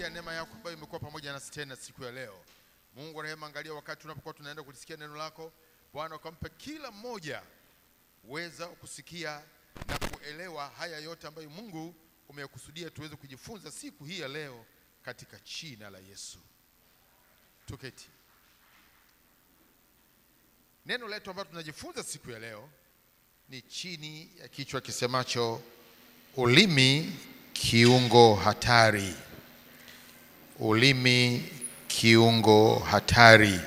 ya neema yako ambayo imekuwa pamoja nasi tena siku ya leo. Mungu wa rehema, angalia wakati tunapokuwa tunaenda kulisikia neno lako. Bwana, ukampe kila mmoja uweza kusikia na kuelewa haya yote ambayo Mungu umekusudia tuweze kujifunza siku hii ya leo, katika jina la Yesu. Tuketi. Neno letu ambalo tunajifunza siku ya leo ni chini ya kichwa kisemacho ulimi kiungo hatari. Ulimi kiungo hatari.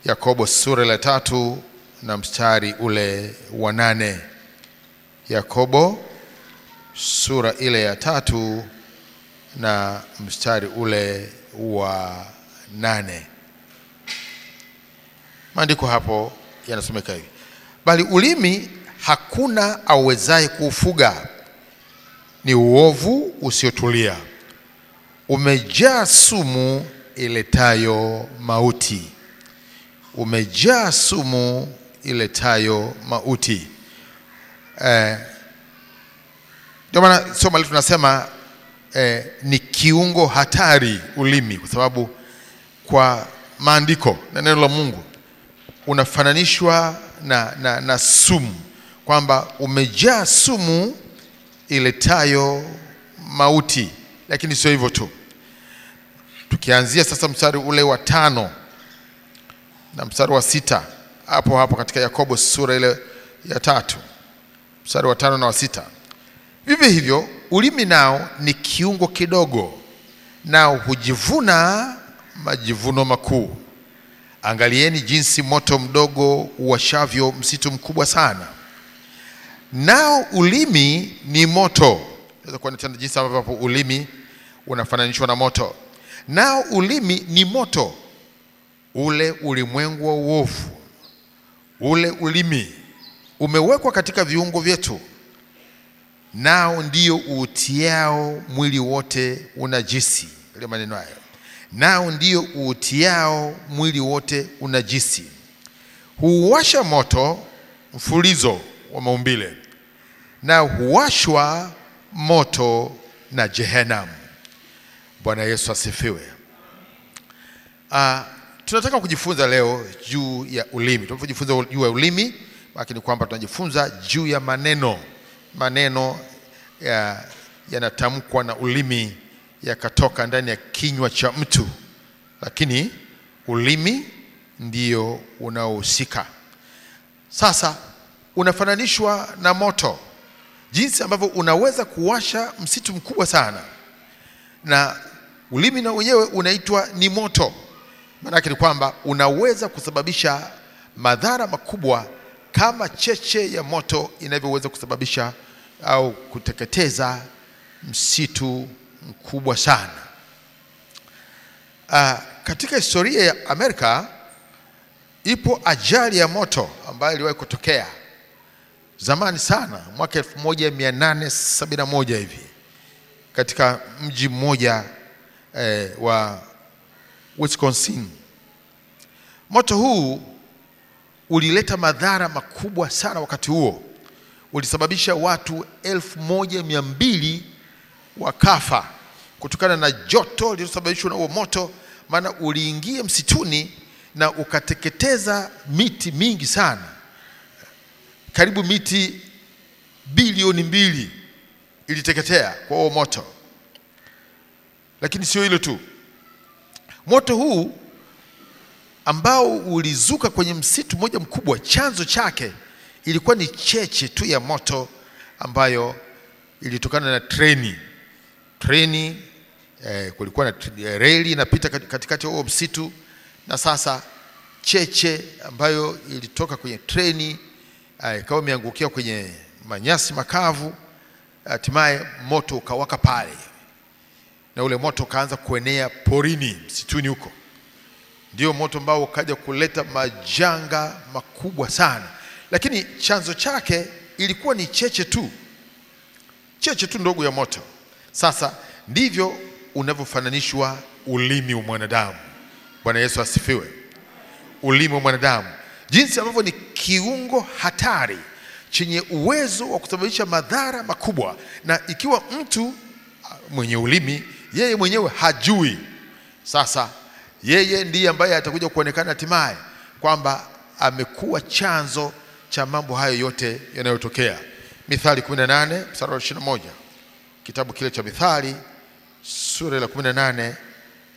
Yakobo sura ya 3 na mstari ule wa 8. Yakobo sura ile ya 3 na mstari ule wa 8. Maandiko hapo yanasomeka hivi: bali ulimi hakuna awezaye kuufuga, ni uovu usiotulia, umejaa sumu iletayo mauti. Umejaa sumu iletayo mauti. Ndio maana somo letu tunasema ni kiungo hatari ulimi, kwa sababu kwa maandiko na neno la Mungu unafananishwa na sumu, kwamba umejaa sumu iletayo mauti. Lakini sio hivyo tu. Tukianzia sasa mstari ule wa 5 na mstari wa 6, hapo katika Yakobo sura ile ya 3 mstari wa 5 na wa 6. Vivyo hivyo ulimi nao ni kiungo kidogo, nao hujivuna majivuno makuu. Angalieni jinsi moto mdogo uwashavyo msitu mkubwa sana. Nao ulimi ni moto. Naweza kuona tena jinsi ambavyo ulimi unafananishwa na moto. Nao ulimi ni moto, ule ulimwengu wa uovu. Ule ulimi umewekwa katika viungo vyetu, nao ndio uutiao mwili wote unajisi. Ile maneno hayo, nao ndio uutiao mwili wote unajisi. Huwasha moto mfulizo wa maumbile, na huwashwa moto na Jehanamu. Bwana Yesu asifiwe. Tunataka kujifunza leo juu ya ulimi. Tunapojifunza juu ya ulimi, lakini kwamba tunajifunza juu ya maneno yanatamkwa na ulimi yakatoka ndani ya kinywa cha mtu, lakini ulimi ndio unaohusika. Sasa unafananishwa na moto, jinsi ambavyo unaweza kuwasha msitu mkubwa sana, na ulimi na wenyewe unaitwa ni moto. Maana yake ni kwamba unaweza kusababisha madhara makubwa kama cheche ya moto inavyoweza kusababisha au kuteketeza msitu mkubwa sana. Katika historia ya Amerika ipo ajali ya moto ambayo iliwahi kutokea zamani sana, mwaka 1871 hivi, katika mji mmoja wa Wisconsin. Moto huu ulileta madhara makubwa sana wakati huo. Ulisababisha watu 1200 wakafa kutokana na joto lililosababishwa na huo moto, maana uliingia msituni na ukateketeza miti mingi sana. Karibu miti bilioni 2 iliteketea kwa huo moto. Lakini sio hilo tu. Moto huu ambao ulizuka kwenye msitu mmoja mkubwa, chanzo chake ilikuwa ni cheche tu ya moto ambayo ilitokana na treni. Kulikuwa na reli inapita katikati ya huo msitu, na sasa cheche ambayo ilitoka kwenye treni ikawa imeangukia kwenye manyasi makavu. Hatimaye moto ukawaka pale, na ule moto ukaanza kuenea porini, msituni huko. Ndio moto ambao ukaja kuleta majanga makubwa sana, lakini chanzo chake ilikuwa ni cheche tu ndogo ya moto. Sasa ndivyo unavyofananishwa ulimi wa mwanadamu. Bwana Yesu asifiwe. Ulimi wa mwanadamu, jinsi ambavyo ni kiungo hatari chenye uwezo wa kusababisha madhara makubwa. Na ikiwa mtu mwenye ulimi yeye mwenyewe hajui. Sasa yeye ndiye ambaye atakuja kuonekana hatimaye kwamba amekuwa chanzo cha mambo hayo yote yanayotokea. Mithali 18 mstari wa 21, kitabu kile cha Mithali sura ya 18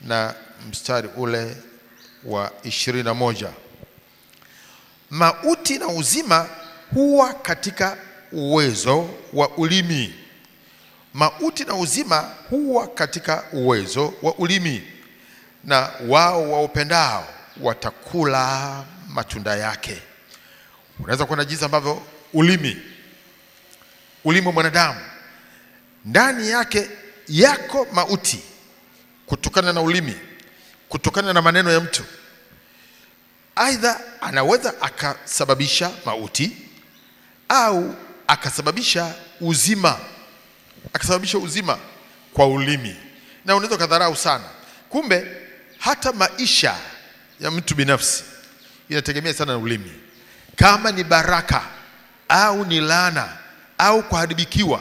na mstari ule wa 21. Mauti na uzima huwa katika uwezo wa ulimi. Mauti na uzima huwa katika uwezo wa ulimi, na wao waupendao watakula matunda yake. Unaweza kuona jinsi ambavyo ulimi wa mwanadamu ndani yake yako mauti kutokana na ulimi, kutokana na maneno ya mtu. Aidha anaweza akasababisha mauti au akasababisha uzima, kwa ulimi, na unaweza kadharau sana. Kumbe hata maisha ya mtu binafsi inategemea sana na ulimi. Kama ni baraka au ni laana au kuharibikiwa,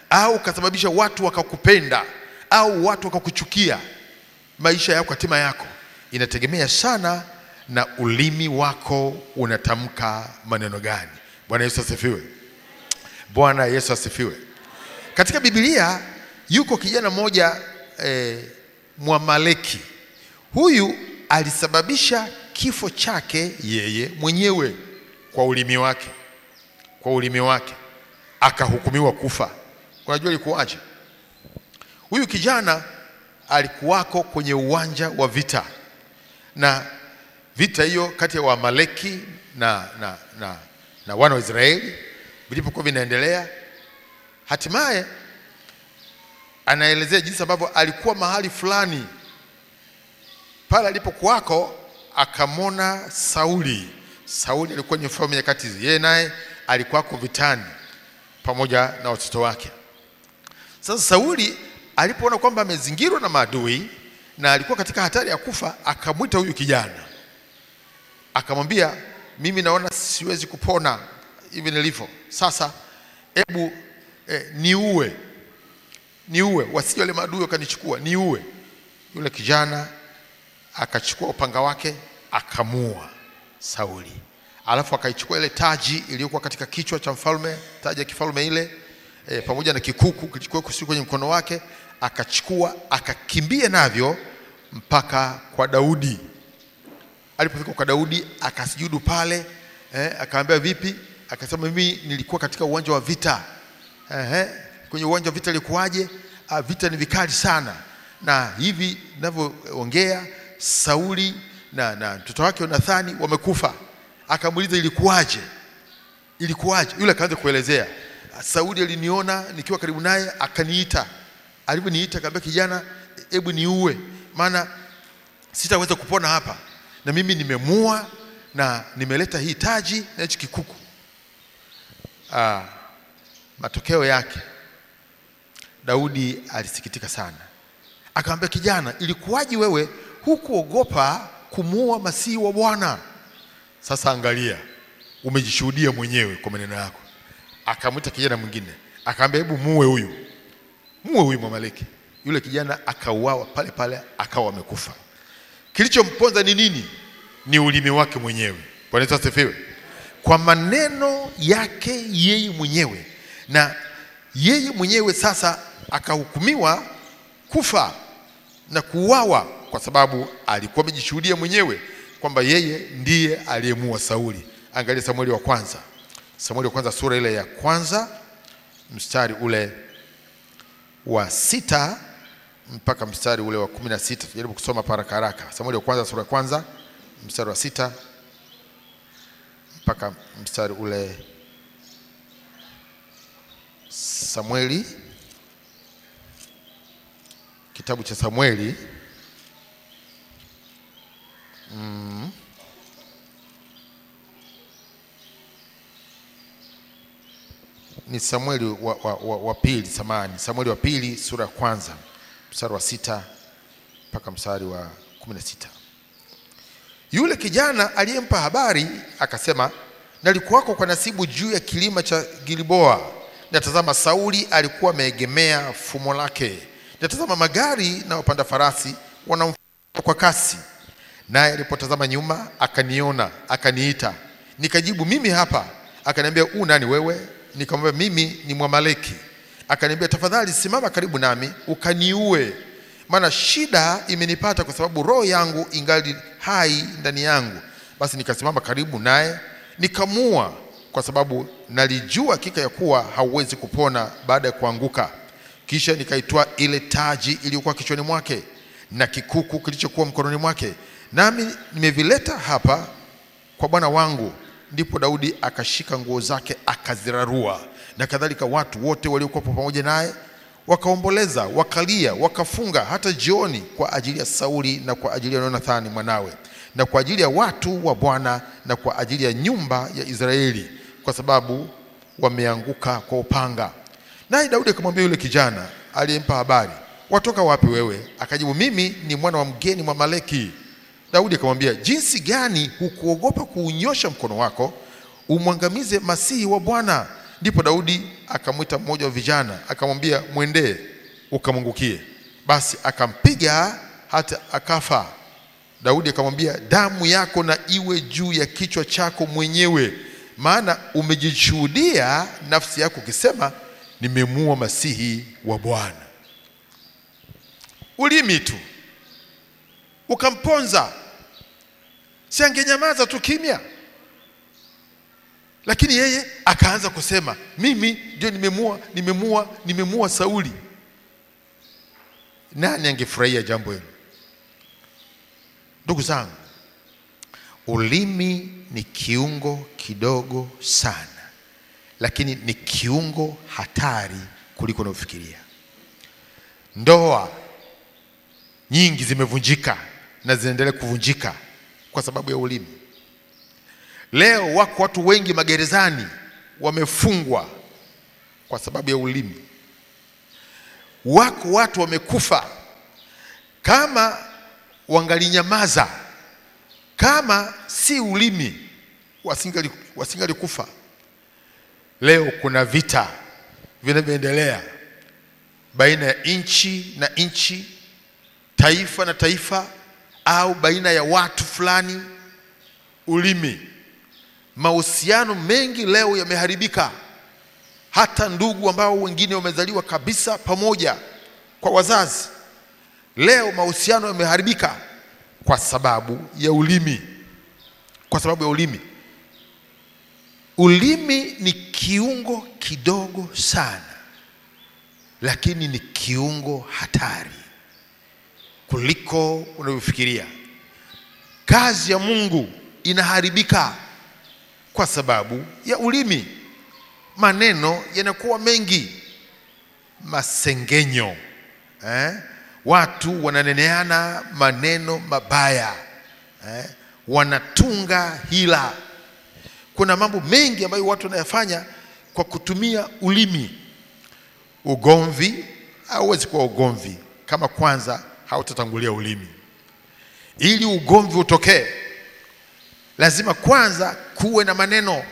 au kasababisha watu wakakupenda au watu wakakuchukia, maisha yako, hatima yako inategemea sana na ulimi wako unatamka maneno gani. Bwana Yesu asifiwe. Bwana Yesu asifiwe. Katika Biblia yuko kijana mmoja Mwamaleki. Huyu alisababisha kifo chake yeye mwenyewe kwa ulimi wake, akahukumiwa kufa. Unajua ilikuwaje? Huyu kijana alikuwako kwenye uwanja wa vita, na vita hiyo kati ya Waamaleki na wana wa Israeli vilipokuwa vinaendelea, hatimaye anaelezea jinsi ambavyo alikuwa mahali fulani. Pale alipokuwako akamona Sauli. Sauli alikuwa ni mfalme nyakati hizo. Yeye naye alikuwako vitani pamoja na watoto wake. Sasa Sauli alipoona kwamba amezingirwa na maadui na alikuwa katika hatari ya kufa, akamwita huyu kijana, akamwambia, mimi naona siwezi kupona hivi nilivyo. Sasa hebu niue, wasije wale maadui wakanichukua, niue. Yule kijana akachukua upanga wake akamua Sauli. Alafu akaichukua ile taji iliyokuwa katika kichwa cha mfalme, taji ya kifalme ile, pamoja na kikuku kilichokuwa kwenye mkono wake, akachukua akakimbia navyo mpaka kwa Daudi. Alipofika kwa Daudi akasujudu pale, akaambia vipi? Akasema, mimi nilikuwa katika uwanja wa vita. Kwenye uwanja wa vita ilikuwaje? Vita ni vikali sana, na hivi ninavyoongea Sauli na mtoto wake Yonathani wamekufa. Akamuuliza, ilikuwaje? Yule akaanza kuelezea. Sauli aliniona nikiwa karibu naye, akaniita. Aliponiita akamwambia, kijana, hebu niue, maana sitaweza kupona hapa, na mimi nimemua na nimeleta hii taji na hichi kikuku. Matokeo yake Daudi alisikitika sana. Akamwambia, kijana, ilikuwaje wewe hukuogopa kumuua Masihi wa Bwana? Sasa angalia, umejishuhudia mwenyewe kwa maneno yako. Akamwita kijana mwingine, akamwambia, hebu muue huyu Mwamaleki. Yule kijana akauawa pale pale, akawa amekufa. Kilichomponza ni nini? Ni ulimi wake mwenyewe. Bwana Yesu asifiwe. Kwa maneno yake yeye mwenyewe, na yeye mwenyewe sasa akahukumiwa kufa na kuuawa, kwa sababu alikuwa amejishuhudia mwenyewe kwamba yeye ndiye aliyemuua Sauli. Angalia Samueli wa kwanza sura ile ya kwanza mstari ule wa 6 mpaka mstari ule wa 16. Tujaribu kusoma haraka. Samueli wa kwanza sura ya kwanza mstari wa 6 mpaka mstari ule. Samueli, kitabu cha Samueli ni Samueli wa pili, Samueli wa pili sura ya kwanza mstari wa 6 mpaka mstari wa 16. Yule kijana aliyempa habari akasema, nalikuwako kwa nasibu juu ya kilima cha Gilboa, na tazama Sauli alikuwa ameegemea fumo lake natazama magari na wapanda farasi wanamfuata kwa kasi. Naye alipotazama nyuma akaniona, akaniita. Nikajibu, mimi hapa. Akaniambia, nani wewe? Nikamwambia, mimi ni Mwamaleki. Akaniambia, tafadhali simama karibu nami ukaniue, maana shida imenipata kwa sababu roho yangu ingali hai ndani yangu. Basi nikasimama karibu naye nikamua, kwa sababu nalijua hakika ya kuwa hauwezi kupona baada ya kuanguka. Kisha nikaitoa ile taji iliyokuwa kichwani mwake na kikuku kilichokuwa mkononi mwake, nami nimevileta hapa kwa bwana wangu. Ndipo Daudi akashika nguo zake akazirarua, na kadhalika watu wote waliokuwa pamoja naye wakaomboleza, wakalia, wakafunga hata jioni kwa ajili ya Sauli na kwa ajili ya Yonathani mwanawe na kwa ajili ya watu wa Bwana na kwa ajili ya nyumba ya Israeli, kwa sababu wameanguka kwa upanga. Naye Daudi akamwambia yule kijana aliyempa habari, watoka wapi wewe? Akajibu, mimi ni mwana wa mgeni Mwamaleki. Daudi akamwambia, jinsi gani hukuogopa kuunyosha mkono wako umwangamize masihi wa Bwana? Ndipo Daudi akamwita mmoja wa vijana akamwambia, mwendee ukamwangukie. Basi akampiga hata akafa. Daudi akamwambia, damu yako na iwe juu ya kichwa chako mwenyewe, maana umejishuhudia nafsi yako ukisema, nimemuua masihi wa Bwana. Ulimi tu ukamponza, si angenyamaza tu kimya? Lakini yeye akaanza kusema, mimi ndio nimemuua Sauli. Nani angefurahia jambo hilo? Ndugu zangu, ulimi ni kiungo kidogo sana, lakini ni kiungo hatari kuliko unavyofikiria. Ndoa nyingi zimevunjika na zinaendelea kuvunjika kwa sababu ya ulimi. Leo wako watu wengi magerezani wamefungwa kwa sababu ya ulimi. Wako watu wamekufa, kama wangalinyamaza, kama si ulimi wasingalikufa. Leo kuna vita vinavyoendelea baina ya nchi na nchi, taifa na taifa, au baina ya watu fulani. Ulimi. Mahusiano mengi leo yameharibika. Hata ndugu ambao wengine wamezaliwa kabisa pamoja kwa wazazi, leo mahusiano yameharibika kwa sababu ya ulimi. Kwa sababu ya ulimi. Ulimi ni kiungo kidogo sana, lakini ni kiungo hatari kuliko unavyofikiria. Kazi ya Mungu inaharibika kwa sababu ya ulimi. Maneno yanakuwa mengi, masengenyo, watu wananeneana maneno mabaya, wanatunga hila. Kuna mambo mengi ambayo watu wanayafanya kwa kutumia ulimi. Ugomvi hauwezi kuwa ugomvi kama kwanza hautatangulia ulimi. Ili ugomvi utokee, lazima kwanza kuwe na maneno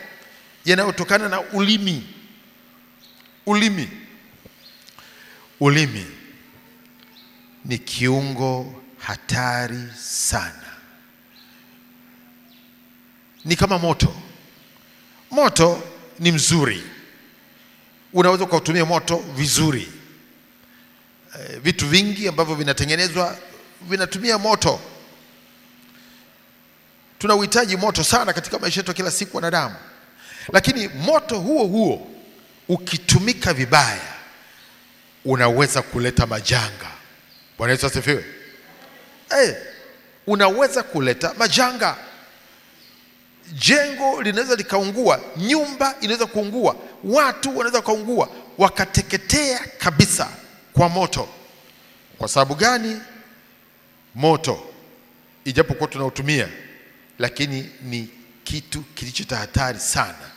yanayotokana na ulimi. Ulimi ni kiungo hatari sana. Ni kama moto. Moto ni mzuri, unaweza kutumia moto vizuri. Vitu vingi ambavyo vinatengenezwa vinatumia moto. Tunauhitaji moto sana katika maisha yetu kila siku wanadamu. Lakini moto huo ukitumika vibaya unaweza kuleta majanga. Bwana Yesu asifiwe. Unaweza kuleta majanga. Jengo linaweza likaungua, nyumba inaweza kuungua, watu wanaweza kaungua, wakateketea kabisa kwa moto. Kwa sababu gani? Moto ijapokuwa tunautumia, lakini ni kitu kilicho hatari sana.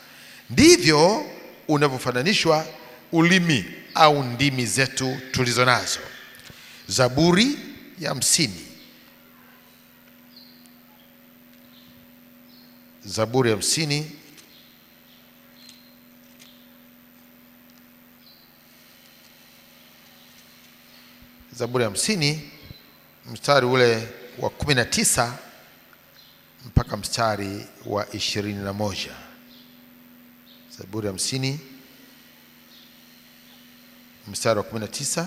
Ndivyo unavyofananishwa ulimi au ndimi zetu tulizo nazo. Zaburi ya 50. Zaburi ya 50. Zaburi ya 50 mstari ule wa 19 mpaka mstari wa 21. Zaburi ya 50 mstari wa 19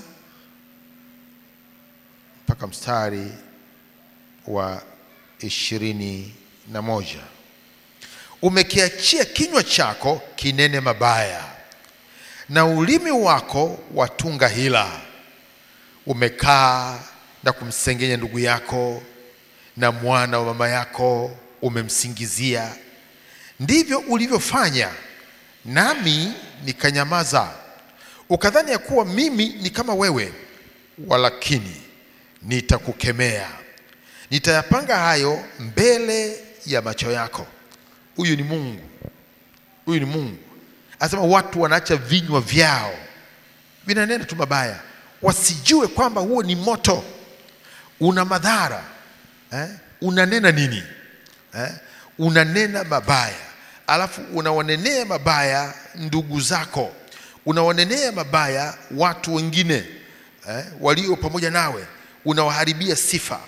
mpaka mstari wa 21. Umekiachia kinywa chako kinene mabaya, na ulimi wako watunga hila. Umekaa na kumsengenya ndugu yako, na mwana wa mama yako umemsingizia. Ndivyo ulivyofanya, nami nikanyamaza. Ukadhani ya kuwa mimi ni kama wewe, walakini nitakukemea. Nitayapanga hayo mbele ya macho yako. Huyu ni Mungu. Huyu ni Mungu. Anasema watu wanaacha vinywa vyao vinanena tu mabaya, wasijue kwamba huo ni moto, una madhara. Unanena nini? Unanena mabaya, alafu unawanenea mabaya ndugu zako, unawanenea mabaya watu wengine walio pamoja nawe, unawaharibia sifa,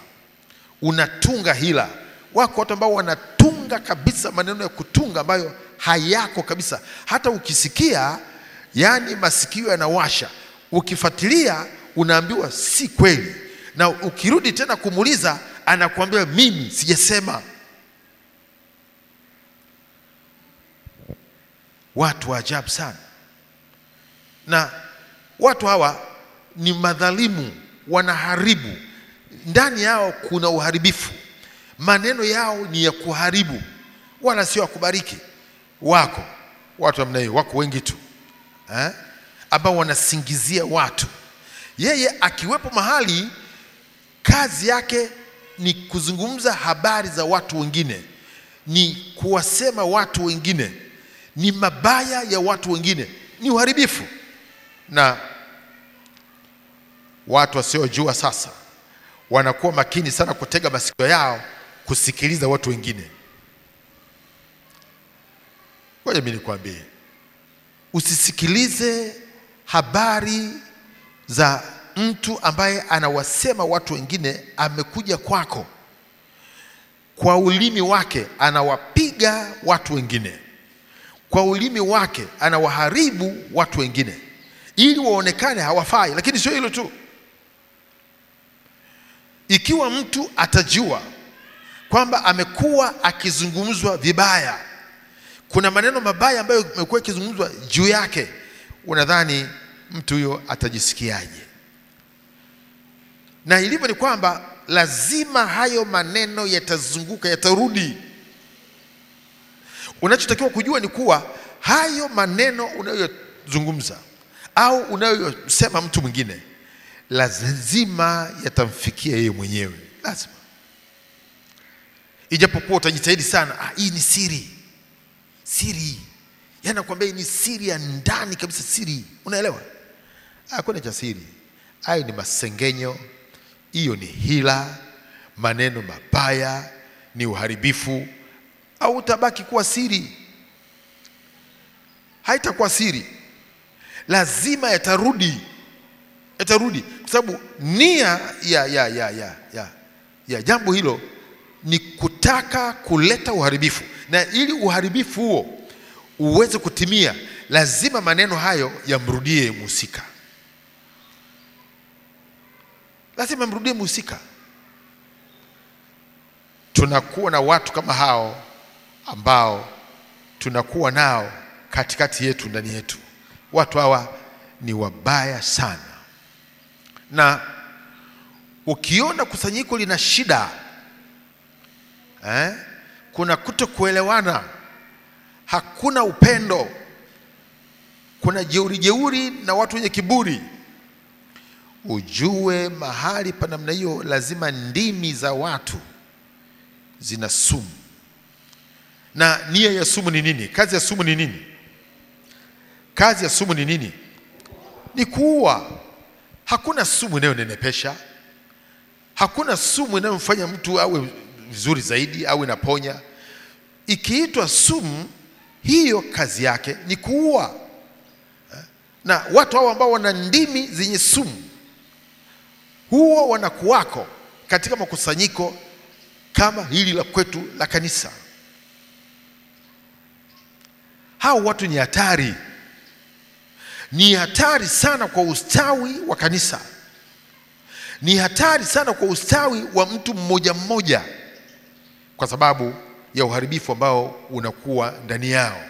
unatunga hila. Wako watu ambao wanatunga kabisa maneno ya kutunga ambayo hayako kabisa. Hata ukisikia, yani masikio yanawasha, ukifuatilia unaambiwa si kweli, na ukirudi tena kumuuliza anakuambia mimi sijasema. Watu wa ajabu sana. Na watu hawa ni madhalimu, wanaharibu. Ndani yao kuna uharibifu. Maneno yao ni ya kuharibu, wala sio ya kubariki. Wako watu wa mnayo, wako wengi tu ambao wanasingizia watu. Yeye akiwepo mahali, kazi yake ni kuzungumza habari za watu wengine, ni kuwasema watu wengine, ni mabaya ya watu wengine, ni uharibifu. Na watu wasiojua sasa wanakuwa makini sana kutega masikio yao kusikiliza watu wengine. Ngoja mimi nikwambie, usisikilize habari za mtu ambaye anawasema watu wengine. Amekuja kwako, kwa ulimi wake anawapiga watu wengine, kwa ulimi wake anawaharibu watu wengine ili waonekane hawafai. Lakini sio hilo tu. Ikiwa mtu atajua kwamba amekuwa akizungumzwa vibaya, kuna maneno mabaya ambayo yamekuwa yakizungumzwa juu yake, unadhani mtu huyo atajisikiaje? Na ilivyo ni kwamba lazima hayo maneno yatazunguka, yatarudi. Unachotakiwa kujua ni kuwa hayo maneno unayozungumza au unayosema mtu mwingine, lazima yatamfikia yeye mwenyewe. Lazima. Ijapokuwa utajitahidi sana, hii ni siri. Siri. Yana nakwambia ni siri ya ndani kabisa, siri. Unaelewa? Hakuna cha siri. Hayo ni masengenyo, hiyo ni hila, maneno mabaya, ni uharibifu. Au utabaki kuwa siri? Haitakuwa siri. Lazima yatarudi. Yatarudi kwa sababu nia ya jambo hilo ni kutaka kuleta uharibifu, na ili uharibifu huo uweze kutimia, lazima maneno hayo yamrudie mhusika. Lazima mrudie mhusika. Tunakuwa na watu kama hao ambao tunakuwa nao katikati yetu, ndani yetu. Watu hawa ni wabaya sana. Na ukiona kusanyiko lina shida, kuna kutokuelewana, hakuna upendo, kuna jeuri na watu wenye kiburi, ujue mahali pa namna hiyo lazima ndimi za watu zina sumu. Na nia ya sumu ni nini? Kazi ya sumu ni nini? Kazi ya sumu ni nini? Ni kuua. Hakuna sumu inayonenepesha. Hakuna sumu inayomfanya mtu awe vizuri zaidi au inaponya. Ikiitwa sumu, hiyo kazi yake ni kuua. Na watu hao ambao wana ndimi zenye sumu huwa wanakuwako katika makusanyiko kama hili la kwetu la kanisa. Hao watu ni hatari. Ni hatari sana kwa ustawi wa kanisa. Ni hatari sana kwa ustawi wa mtu mmoja mmoja, kwa sababu ya uharibifu ambao unakuwa ndani yao.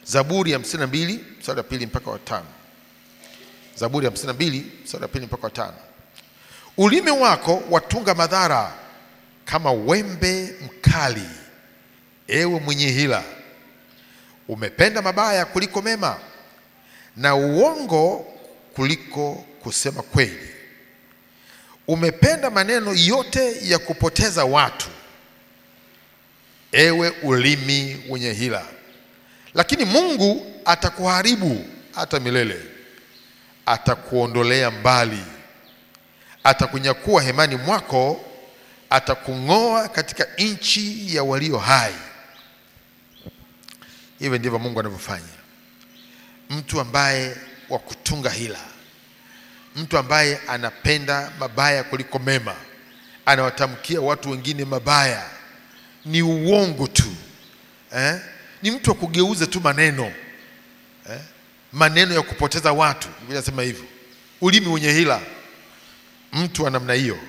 Zaburi ya 52 mstari wa 2 mpaka wa 5. Zaburi ya 52 mstari wa 2 mpaka wa 5. Ulimi wako watunga madhara kama wembe mkali, ewe mwenye hila. Umependa mabaya kuliko mema, na uongo kuliko kusema kweli. Umependa maneno yote ya kupoteza watu, ewe ulimi wenye hila. Lakini Mungu atakuharibu hata milele, atakuondolea mbali, atakunyakua hemani mwako, atakung'oa katika nchi ya walio hai. Hivyo ndivyo Mungu anavyofanya. Mtu ambaye wa kutunga hila, mtu ambaye anapenda mabaya kuliko mema, anawatamkia watu wengine mabaya, ni uongo tu, ni mtu wa kugeuza tu maneno, maneno ya kupoteza watu. Biblia inasema hivyo. Ulimi wenye hila, mtu wa namna hiyo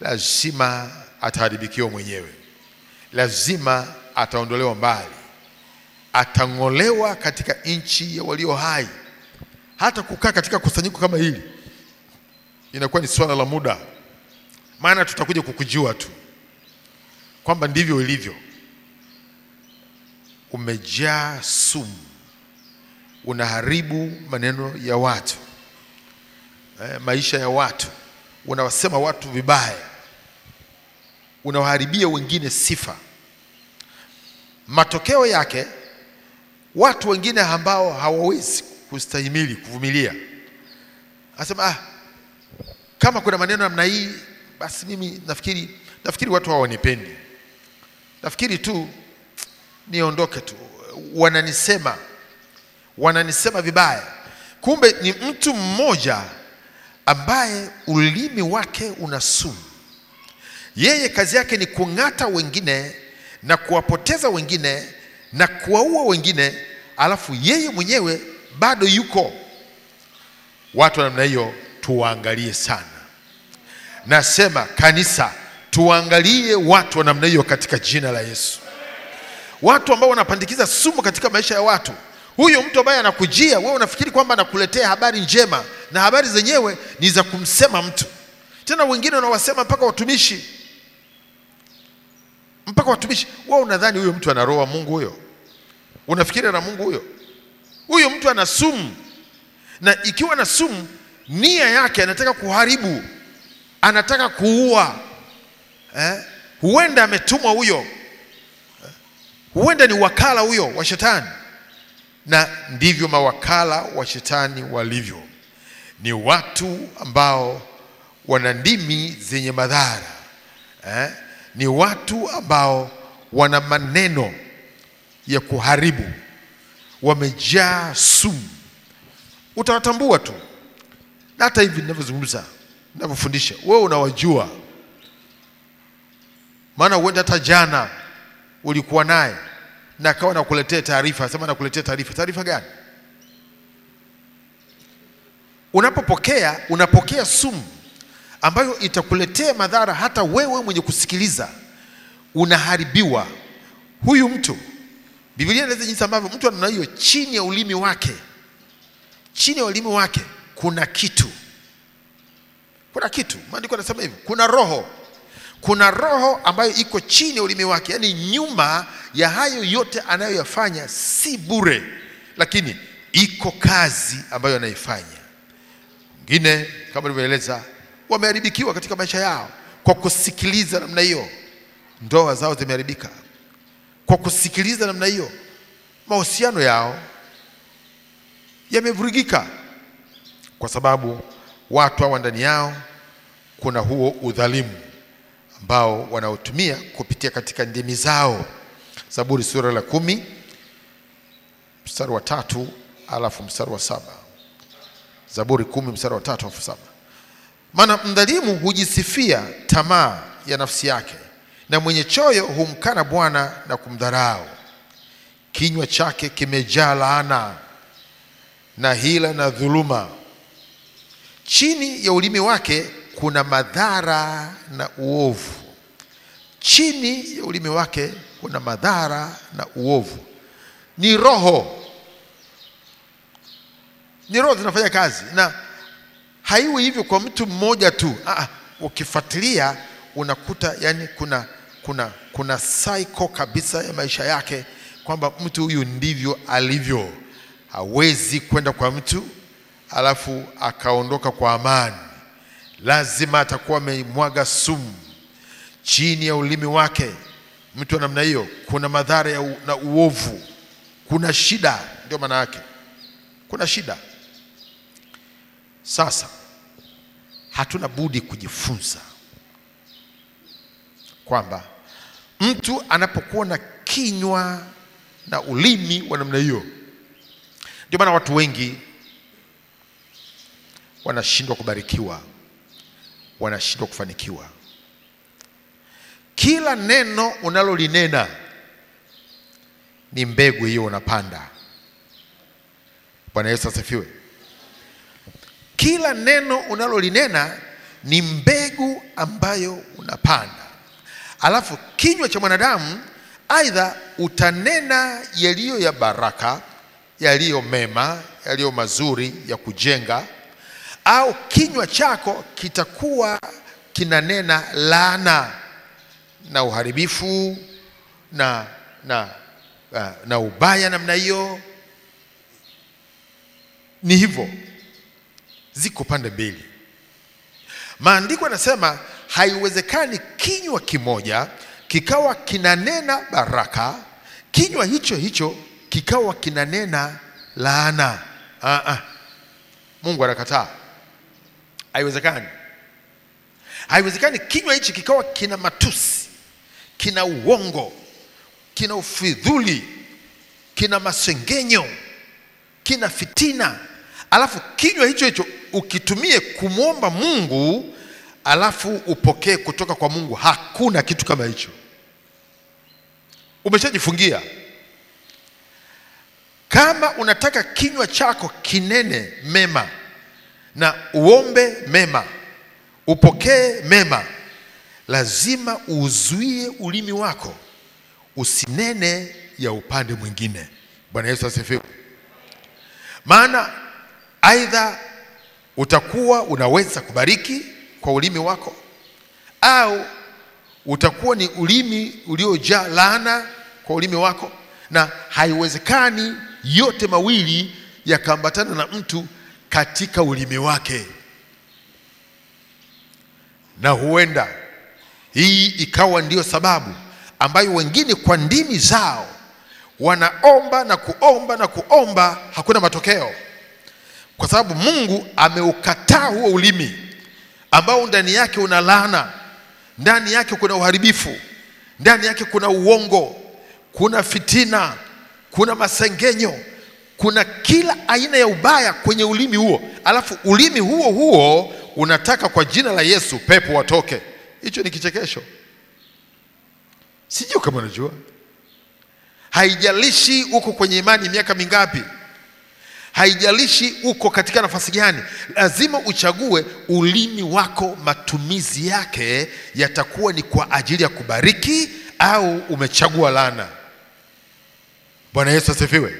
lazima ataharibikiwa mwenyewe, lazima ataondolewa mbali, atang'olewa katika nchi ya walio hai. Hata kukaa katika kusanyiko kama hili inakuwa ni swala la muda, maana tutakuja kukujua tu kwamba ndivyo ilivyo. Umejaa sumu, unaharibu maneno ya watu, maisha ya watu, unawasema watu vibaya, unawaharibia wengine sifa. Matokeo yake watu wengine ambao hawawezi kustahimili kuvumilia, asema kama kuna maneno namna hii, basi mimi nafikiri watu hawanipendi, nafikiri tu niondoke tu, wananisema vibaya. Kumbe ni mtu mmoja ambaye ulimi wake una sumu. Yeye kazi yake ni kung'ata wengine na kuwapoteza wengine na kuwaua wengine, alafu yeye mwenyewe bado yuko. Watu wa namna hiyo tuwaangalie sana. Nasema kanisa, tuangalie watu wa namna hiyo katika jina la Yesu. Watu ambao wanapandikiza sumu katika maisha ya watu. Huyo mtu ambaye anakujia, wewe unafikiri kwamba anakuletea habari njema, na habari zenyewe ni za kumsema mtu. Tena wengine wanawasema mpaka watumishi. Wewe unadhani huyo mtu ana roho wa Mungu huyo? Unafikiri ana Mungu huyo? Huyo mtu ana sumu. Na ikiwa na sumu, nia yake anataka kuharibu, anataka kuua. Huenda ametumwa huyo, huenda ni wakala huyo wa shetani. Na ndivyo mawakala wa shetani walivyo. Ni watu ambao wana ndimi zenye madhara. Ni watu ambao wana maneno ya kuharibu, wamejaa sumu. Utawatambua tu. Na hata hivi ninavyozungumza, ninavyofundisha, wewe unawajua. Maana huenda hata jana ulikuwa naye na akawa anakuletea taarifa, sema anakuletea taarifa. Taarifa gani? Unapokea sumu ambayo itakuletea madhara. Hata wewe mwenye kusikiliza unaharibiwa. Huyu mtu, Biblia inaeleza jinsi ambavyo mtu ana hiyo, chini ya ulimi wake, kuna kitu. Maandiko yanasema hivyo. Kuna roho ambayo iko chini ya ulimi wake. Yaani nyuma ya hayo yote anayoyafanya si bure, lakini iko kazi ambayo anaifanya. Wengine kama nilivyoeleza wameharibikiwa katika maisha yao kwa kusikiliza namna hiyo. Ndoa zao zimeharibika kwa kusikiliza namna hiyo. Mahusiano yao yamevurugika kwa sababu watu hawa ndani yao kuna huo udhalimu ambao wanaotumia kupitia katika ndimi zao. Zaburi sura la 10 mstari wa 3 alafu mstari wa 7. Zaburi 10 mstari wa 3 alafu 7. Maana mdhalimu hujisifia tamaa ya nafsi yake, na mwenye choyo humkana Bwana na kumdharau. Kinywa chake kimejaa laana na hila na dhuluma. Chini ya ulimi wake kuna madhara na uovu. Chini ya ulimi wake kuna madhara na uovu. Ni roho zinafanya kazi, na haiwi hivyo kwa mtu mmoja tu. Ukifuatilia unakuta yani kuna cycle kabisa ya maisha yake, kwamba mtu huyu ndivyo alivyo. Hawezi kwenda kwa mtu alafu akaondoka kwa amani. Lazima atakuwa amemwaga sumu. Chini ya ulimi wake mtu wa namna hiyo kuna madhara na uovu. Kuna shida, ndio maana yake. Kuna shida. Sasa hatuna budi kujifunza kwamba mtu anapokuwa na kinywa na ulimi wa namna hiyo, ndio maana watu wengi wanashindwa kubarikiwa, wanashindwa kufanikiwa. Kila neno unalolinena ni mbegu hiyo unapanda. Bwana Yesu asifiwe. Kila neno unalolinena ni mbegu ambayo unapanda. Alafu kinywa cha mwanadamu aidha utanena yaliyo ya baraka, yaliyo mema, yaliyo mazuri ya kujenga, au kinywa chako kitakuwa kinanena laana na uharibifu na ubaya namna hiyo. Ni hivyo. Ziko pande mbili. Maandiko yanasema haiwezekani kinywa kimoja kikawa kinanena baraka, kinywa hicho kikawa kinanena laana. Mungu anakataa. Haiwezekani. Haiwezekani kinywa hichi kikawa kina matusi, kina uongo, kina ufidhuli, kina masengenyo, kina fitina, alafu kinywa hicho ukitumie kumwomba Mungu, alafu upokee kutoka kwa Mungu. Hakuna kitu kama hicho. Umeshajifungia. Kama unataka kinywa chako kinene mema na uombe mema, upokee mema, lazima uzuie ulimi wako usinene ya upande mwingine. Bwana Yesu asifiwe. Maana aidha utakuwa unaweza kubariki kwa ulimi wako, au utakuwa ni ulimi uliojaa laana kwa ulimi wako. Na haiwezekani yote mawili yakaambatana na mtu katika ulimi wake. Na huenda hii ikawa ndiyo sababu ambayo wengine kwa ndimi zao wanaomba na kuomba na kuomba, hakuna matokeo. Kwa sababu Mungu ameukataa huo ulimi ambao ndani yake una laana, ndani yake kuna uharibifu, ndani yake kuna uongo, kuna fitina, kuna masengenyo, kuna kila aina ya ubaya kwenye ulimi huo. Alafu ulimi huo unataka kwa jina la Yesu pepo watoke. Hicho ni kichekesho. Sijui kama unajua. Haijalishi uko kwenye imani miaka mingapi, haijalishi uko katika nafasi gani, lazima uchague ulimi wako. Matumizi yake yatakuwa ni kwa ajili ya kubariki au umechagua laana. Bwana Yesu asifiwe.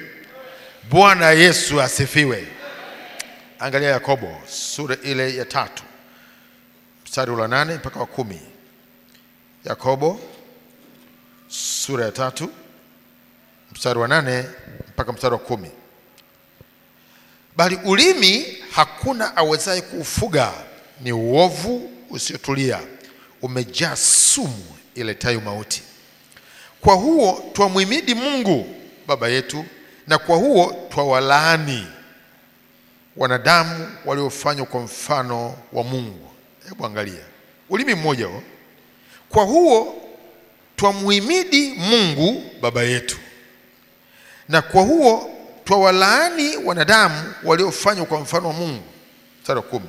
Bwana Yesu asifiwe. Angalia Yakobo sura ile ya 3 mstari wa 8 mpaka wa 10. Yakobo sura ya 3 mstari wa 8 mpaka mstari wa 10. Bali ulimi hakuna awezaye kuufuga, ni uovu usiotulia, umejaa sumu iletayo mauti. Kwa huo twamhimidi Mungu Baba yetu, na kwa huo twawalaani wanadamu waliofanywa kwa mfano wa Mungu. Hebu angalia ulimi mmoja huo. Kwa huo twamhimidi Mungu Baba yetu, na kwa huo twawalaani wanadamu waliofanywa kwa mfano wa Mungu. Mstari wa 10.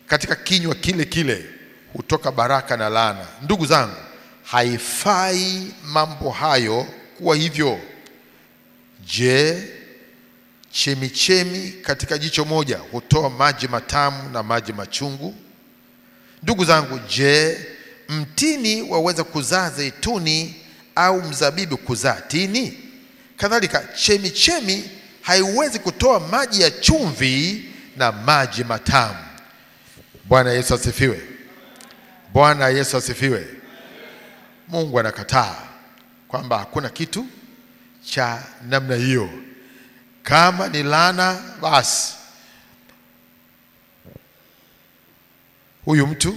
katika kinywa kile kile hutoka baraka na laana. Ndugu zangu, haifai mambo hayo kuwa hivyo. Je, chemichemi katika jicho moja hutoa maji matamu na maji machungu? Ndugu zangu, je, mtini waweza kuzaa zeituni au mzabibu kuzaa tini? Kadhalika chemichemi haiwezi kutoa maji ya chumvi na maji matamu. Bwana Yesu asifiwe. Bwana Yesu asifiwe. Mungu anakataa kwamba hakuna kitu cha namna hiyo. Kama ni laana, basi huyu mtu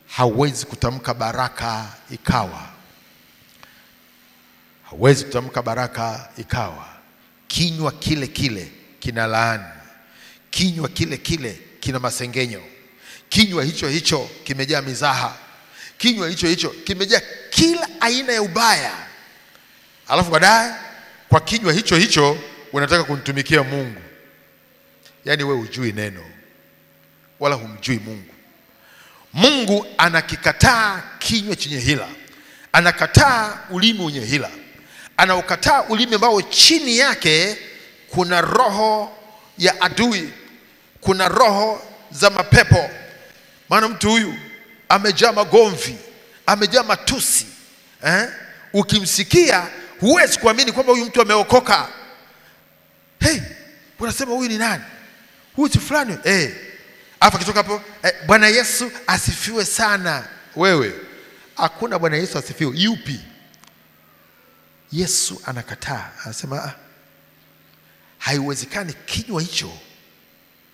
hawezi kutamka baraka ikawa. Hawezi kutamka baraka ikawa. Kinywa kile kile kina laana. Kinywa kile kile kina masengenyo. Kinywa hicho hicho kimejaa mizaha. Kinywa hicho hicho kimejaa kila aina ya ubaya. Alafu baadaye kwa kinywa hicho hicho unataka kumtumikia Mungu. Yaani wewe hujui neno wala humjui Mungu. Mungu anakikataa kinywa chenye hila. Anakataa ulimi wenye hila. Anaukataa ulimi ambao chini yake kuna roho ya adui, kuna roho za mapepo. Maana mtu huyu amejaa magomvi, amejaa matusi. Ukimsikia huwezi kuamini kwamba huyu mtu ameokoka. Unasema huyu ni nani? Huyu si fulani. Hapa kitoka hapo, Bwana Yesu asifiwe sana. Wewe, hakuna Bwana Yesu asifiwe. Yupi? Yesu anakataa. Anasema haiwezekani kinywa hicho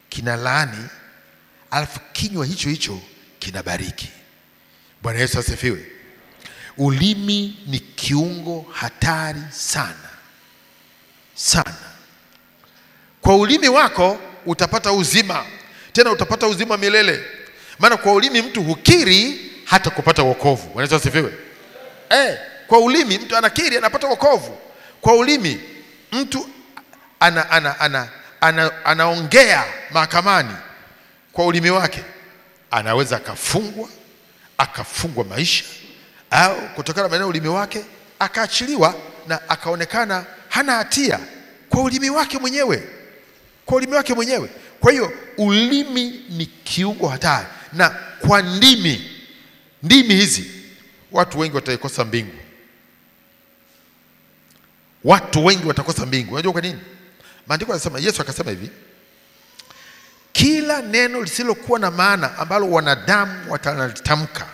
kina laani alafu kinywa hicho hicho kinabariki. Bwana Yesu asifiwe. Ulimi ni kiungo hatari sana sana. Kwa ulimi wako utapata uzima, tena utapata uzima milele. Maana kwa ulimi mtu hukiri hata kupata wokovu. Bwana Yesu asifiwe. Kwa ulimi mtu anakiri anapata wokovu. Kwa ulimi mtu anaongea mahakamani. Kwa ulimi wake anaweza akafungwa maisha, au kutokana na maneno ulimi wake akaachiliwa na akaonekana hana hatia kwa ulimi wake mwenyewe. Kwa ulimi wake mwenyewe. Kwa hiyo ulimi ni kiungo hatari. Na kwa ndimi hizi watu wengi wataikosa mbingu. Watu wengi watakosa mbingu. Unajua kwa nini? Maandiko yanasema, Yesu akasema hivi, kila neno lisilokuwa na maana ambalo wanadamu watalitamka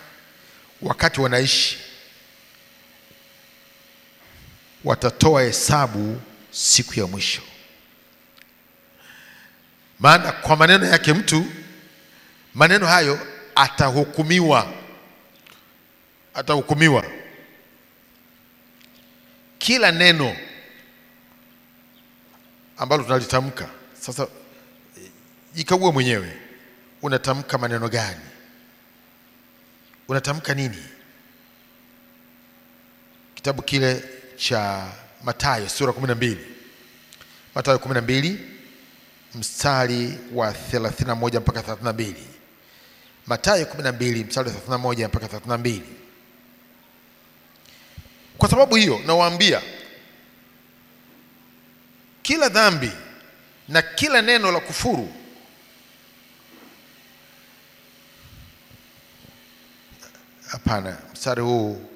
wakati wanaishi, watatoa hesabu siku ya mwisho. Maana kwa maneno yake mtu, maneno hayo atahukumiwa. Atahukumiwa. Kila neno ambalo tunalitamka. Sasa jikague mwenyewe, unatamka maneno gani? Unatamka nini? Kitabu kile cha Mathayo sura 12. Mathayo 12 mstari wa 31 mpaka 32. Mathayo 12 mstari wa 31 mpaka 32. Kwa sababu hiyo nawaambia, kila dhambi na kila neno la kufuru hapana, mstari huu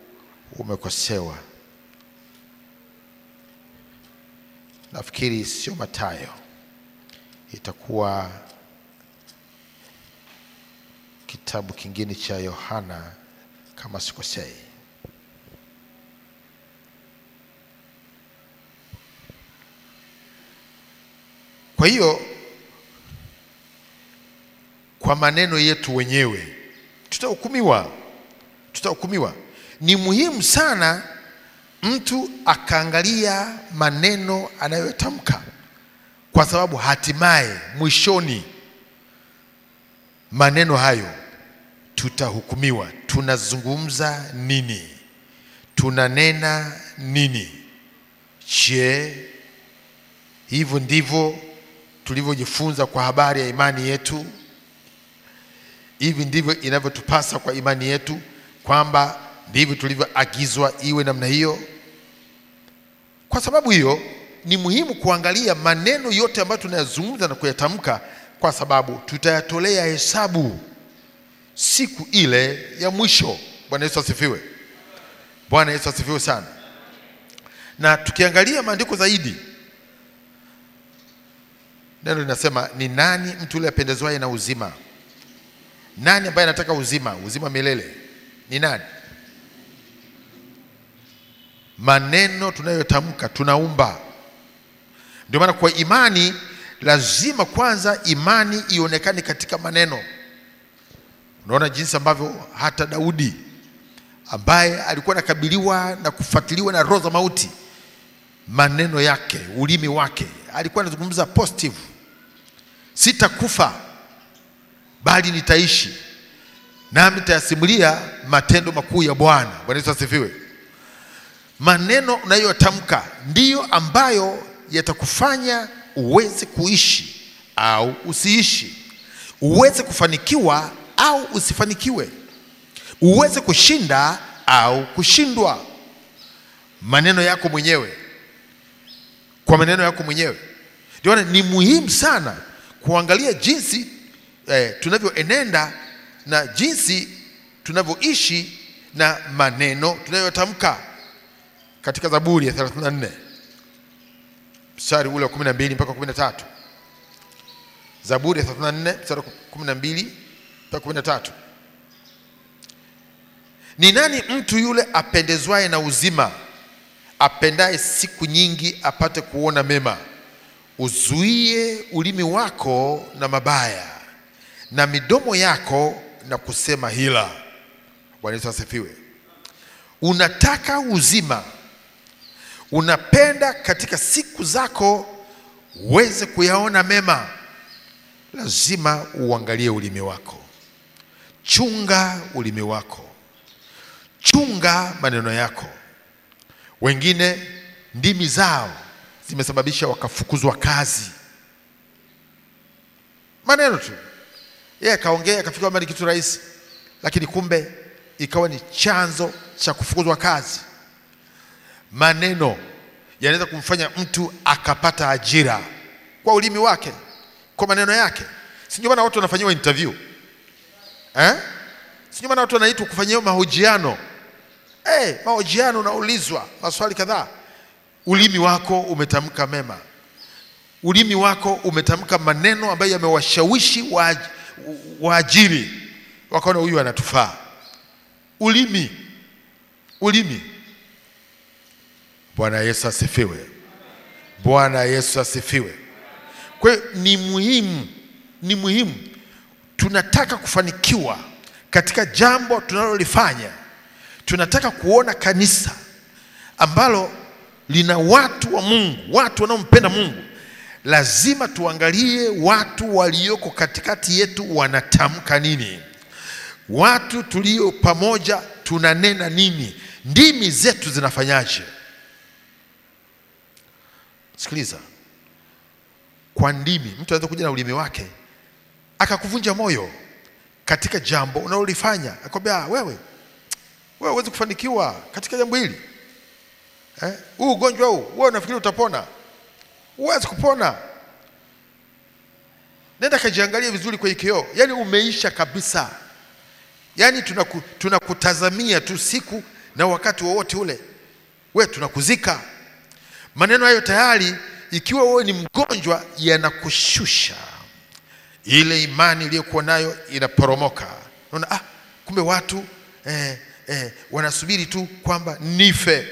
umekosewa. Nafikiri sio Mathayo, itakuwa kitabu kingine cha Yohana kama sikosei. Kwa hiyo kwa maneno yetu wenyewe tutahukumiwa. Tutahukumiwa. Ni muhimu sana mtu akaangalia maneno anayotamka, kwa sababu hatimaye mwishoni maneno hayo tutahukumiwa. Tunazungumza nini? Tunanena nini? Je, hivyo ndivyo tulivyojifunza kwa habari ya imani yetu? Hivi ndivyo inavyotupasa kwa imani yetu, kwamba ndivyo tulivyoagizwa iwe namna hiyo. Kwa sababu hiyo ni muhimu kuangalia maneno yote ambayo tunayazungumza na kuyatamka, kwa sababu tutayatolea hesabu siku ile ya mwisho. Bwana Yesu asifiwe. Bwana Yesu asifiwe sana. Na tukiangalia maandiko zaidi, neno linasema, ni nani mtu yule apendezwaye na uzima? Nani ambaye anataka uzima milele? Ni nani? Maneno tunayotamka tunaumba. Ndio maana kwa imani lazima kwanza imani ionekane katika maneno. Unaona jinsi ambavyo hata Daudi ambaye alikuwa anakabiliwa na kufuatiliwa na roho za mauti, maneno yake, ulimi wake, alikuwa anazungumza positive. Sitakufa bali nitaishi, nami nitayasimulia matendo makuu ya Bwana. Bwana Yesu asifiwe. Maneno unayotamka ndiyo ambayo yatakufanya uweze kuishi au usiishi, uweze kufanikiwa au usifanikiwe, uweze kushinda au kushindwa. Maneno yako mwenyewe, kwa maneno yako mwenyewe. Ndio maana ni muhimu sana kuangalia jinsi tunavyoenenda na jinsi tunavyoishi na maneno tunayotamka. Katika Zaburi ya 34 mstari ule wa 12 mpaka 13. Zaburi ya 34 mstari wa 12 mpaka 13. Ni nani mtu yule apendezwaye na uzima, apendaye siku nyingi apate kuona mema? Uzuie ulimi wako na mabaya, na midomo yako na kusema hila. Bwana Yesu asifiwe. Unataka uzima, unapenda katika siku zako uweze kuyaona mema, lazima uangalie ulimi wako. Chunga ulimi wako, chunga maneno yako. Wengine ndimi zao zimesababisha wakafukuzwa kazi. Maneno tu, yeye akaongea akafikiri kama ni kitu rahisi, lakini kumbe ikawa ni chanzo cha kufukuzwa kazi. Maneno yanaweza kumfanya mtu akapata ajira kwa ulimi wake, kwa maneno yake. Si ndio maana watu wanafanyiwa interview? Si ndio maana watu wanaitwa kufanyiwa mahojiano? Mahojiano, unaulizwa maswali kadhaa. Ulimi wako umetamka mema, ulimi wako umetamka maneno ambayo yamewashawishi waajiri, wakaona huyu anatufaa. Ulimi. Bwana Yesu asifiwe. Bwana Yesu asifiwe. Kwa hiyo ni muhimu tunataka kufanikiwa katika jambo tunalolifanya. Tunataka kuona kanisa ambalo lina watu wa Mungu, watu wanaompenda Mungu. Lazima tuangalie watu walioko katikati yetu wanatamka nini, watu tulio pamoja tunanena nini, ndimi zetu zinafanyaje. Sikiliza, kwa ndimi mtu anaweza kuja na ulimi wake akakuvunja moyo katika jambo unalolifanya. Akwambia wewe huwezi kufanikiwa katika jambo hili. Huu ugonjwa huu, wewe unafikiri utapona? Huwezi kupona. Nenda kajiangalie vizuri kwa kioo. Yaani umeisha kabisa. Yaani tunakutazamia tu siku na wakati wowote ule. Wewe tunakuzika. Maneno hayo tayari, ikiwa wewe ni mgonjwa, yanakushusha. Ile imani iliyokuwa nayo inaporomoka. Unaona, kumbe watu wanasubiri tu kwamba nife.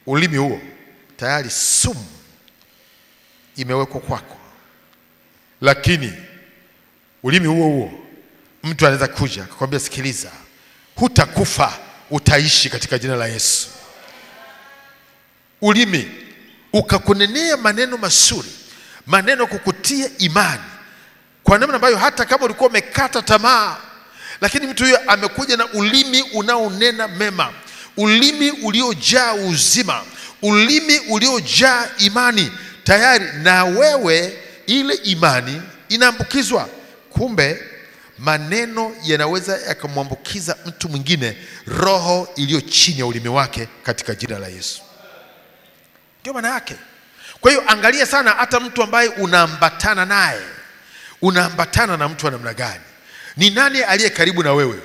Ulimi huo tayari sumu imewekwa kwako. Lakini ulimi huo mtu anaweza kuja akakwambia, sikiliza, hutakufa, utaishi katika jina la Yesu. Ulimi ukakunenea maneno mazuri, maneno kukutia imani, kwa namna ambayo hata kama ulikuwa umekata tamaa, lakini mtu huyo amekuja na ulimi unaonena mema, ulimi uliojaa uzima, ulimi uliojaa imani, tayari na wewe ile imani inaambukizwa. Kumbe maneno yanaweza yakamwambukiza mtu mwingine roho iliyo chini ya ulimi wake katika jina la Yesu. Ndio maana yake. Kwa hiyo angalia sana hata mtu ambaye unaambatana naye. Unaambatana na mtu wa namna gani? Ni nani aliye karibu na wewe?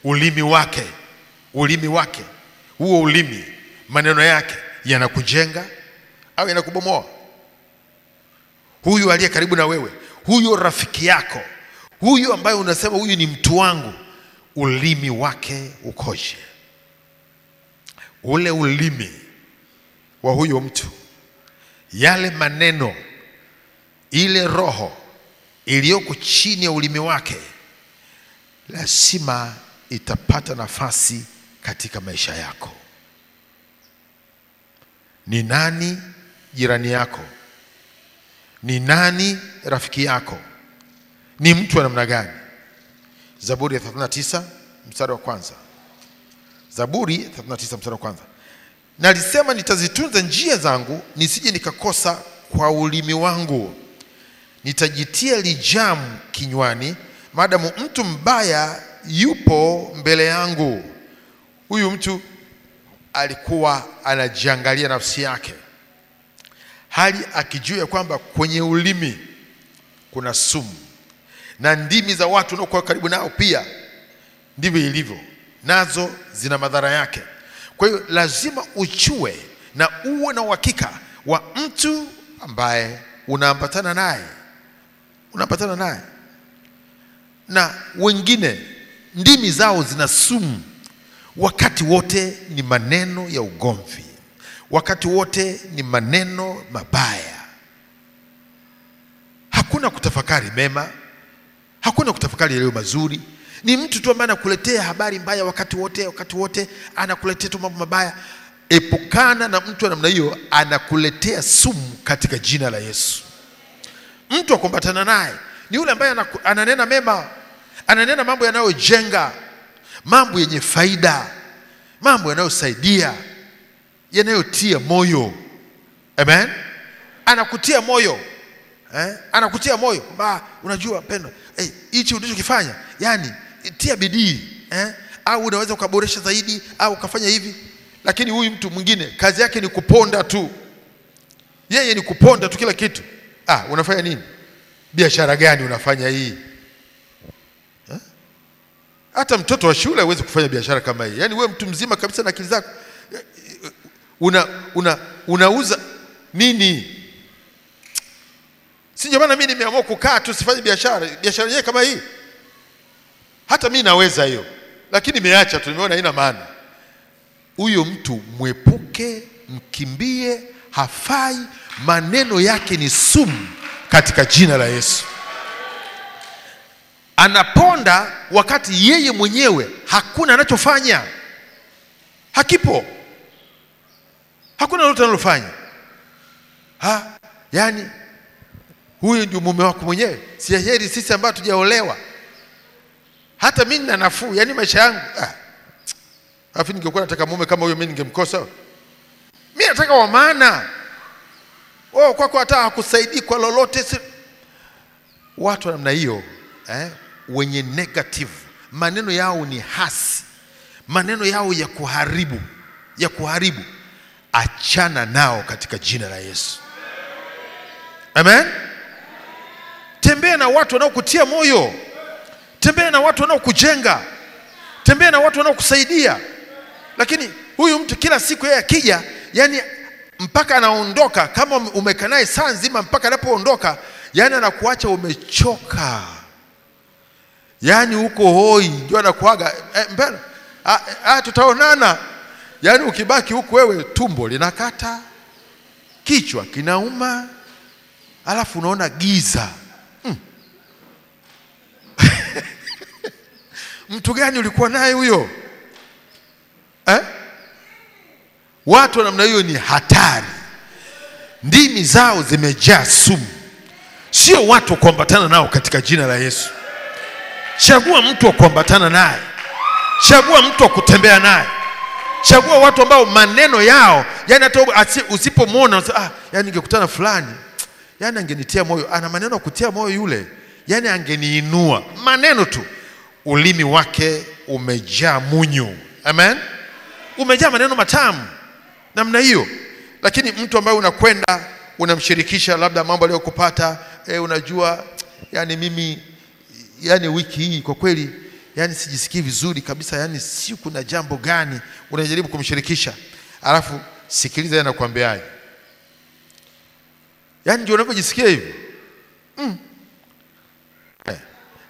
Ulimi wake. Ulimi wake. Huo ulimi, maneno yake yanakujenga au yanakubomoa? Huyu aliye karibu na wewe, huyo rafiki yako, huyu ambaye unasema huyu ni mtu wangu, ulimi wake ukoje? Ule ulimi wa huyo mtu, yale maneno, ile roho iliyoko chini ya ulimi wake lazima itapata nafasi katika maisha yako. Ni nani jirani yako? Ni nani rafiki yako? Ni mtu wa namna gani? Zaburi ya 39 mstari wa kwanza. Zaburi 39 mstari wa kwanza. Nalisema nitazitunza njia zangu, nisije nikakosa kwa ulimi wangu. Nitajitia lijamu kinywani, maadamu mtu mbaya yupo mbele yangu. Huyu mtu alikuwa anajiangalia nafsi yake, hali akijua kwamba kwenye ulimi kuna sumu, na ndimi za watu wanaokuwa karibu nao pia ndivyo ilivyo, nazo zina madhara yake. Kwa hiyo lazima uchue na uwe na uhakika wa mtu ambaye unaambatana naye. Unaambatana naye. Na wengine ndimi zao zina sumu. Wakati wote ni maneno ya ugomvi. Wakati wote ni maneno mabaya. Hakuna kutafakari mema. Hakuna kutafakari yaliyo mazuri. Ni mtu tu ambaye anakuletea habari mbaya wakati wote anakuletea tu mambo mabaya. Epukana na mtu wa namna hiyo, anakuletea sumu katika jina la Yesu. Mtu akombatana naye ni yule ambaye ananena mema, ananena mambo yanayojenga, mambo yenye faida, mambo yanayosaidia, yanayotia moyo. Amen. Anakutia moyo. Anakutia moyo. Unajua pendo, hichi unachokifanya, yani tia bidii, au unaweza ukaboresha zaidi au ukafanya hivi. Lakini huyu mtu mwingine kazi yake ni kuponda tu. Yeye ni kuponda tu kila kitu. Unafanya nini? Biashara gani unafanya hii? Hata mtoto wa shule hawezi kufanya biashara kama hii. Yaani wewe mtu mzima kabisa na akili zako unauza nini? Si jamani, mimi nimeamua kukaa tu sifanye biashara. Biashara yenyewe kama hii. Hata mimi naweza hiyo, lakini nimeacha tu, nimeona haina maana. Huyo mtu mwepuke, mkimbie, hafai. Maneno yake ni sumu katika jina la Yesu. Anaponda wakati yeye mwenyewe hakuna anachofanya. Hakipo. Hakuna lolote analofanya. Yani huyu ndio mume wako mwenyewe. Si heri sisi ambao tujaolewa. Hata mimi nina nafuu, yani maisha yangu. Afi ningekuwa nataka mume kama huyo, mimi ningemkosa. Mimi nataka wa maana. Kwako hata hakusaidii kwa lolote. Watu wa namna hiyo, wenye negative, maneno yao ni hasi, maneno yao ya kuharibu, achana nao katika jina la Yesu. Amen. Tembea na watu wanaokutia moyo. Tembea na watu wanaokujenga. Tembea na watu wanaokusaidia. Lakini huyu mtu kila siku yeye akija, yani mpaka anaondoka, kama umekaa naye saa nzima mpaka anapoondoka, yani anakuacha umechoka. Yani uko hoi, ndio anakuaga mbele. Tutaonana. Yani ukibaki huku wewe tumbo linakata, kichwa kinauma, alafu unaona giza. Mtu gani ulikuwa naye huyo? Watu wa namna hiyo ni hatari. Ndimi zao zimejaa sumu. Sio watu wa kuambatana nao katika jina la Yesu. Chagua mtu wa kuambatana naye. Chagua mtu wa kutembea naye. Chagua watu ambao maneno yao, yani hata usipomwona yani ningekutana fulani, yani angenitia moyo. Ana maneno ya kutia moyo yule. yani angeniinua. Maneno tu, ulimi wake umejaa munyu. Amen. Umejaa maneno matamu namna hiyo. Lakini mtu ambaye unakwenda unamshirikisha labda mambo aliyokupata, unajua yani mimi yani wiki hii kwa kweli yani sijisikii vizuri kabisa, yani si kuna jambo gani, unajaribu kumshirikisha. Alafu sikiliza yeye anakuambiaje. Yani ndio unapojisikia hivi.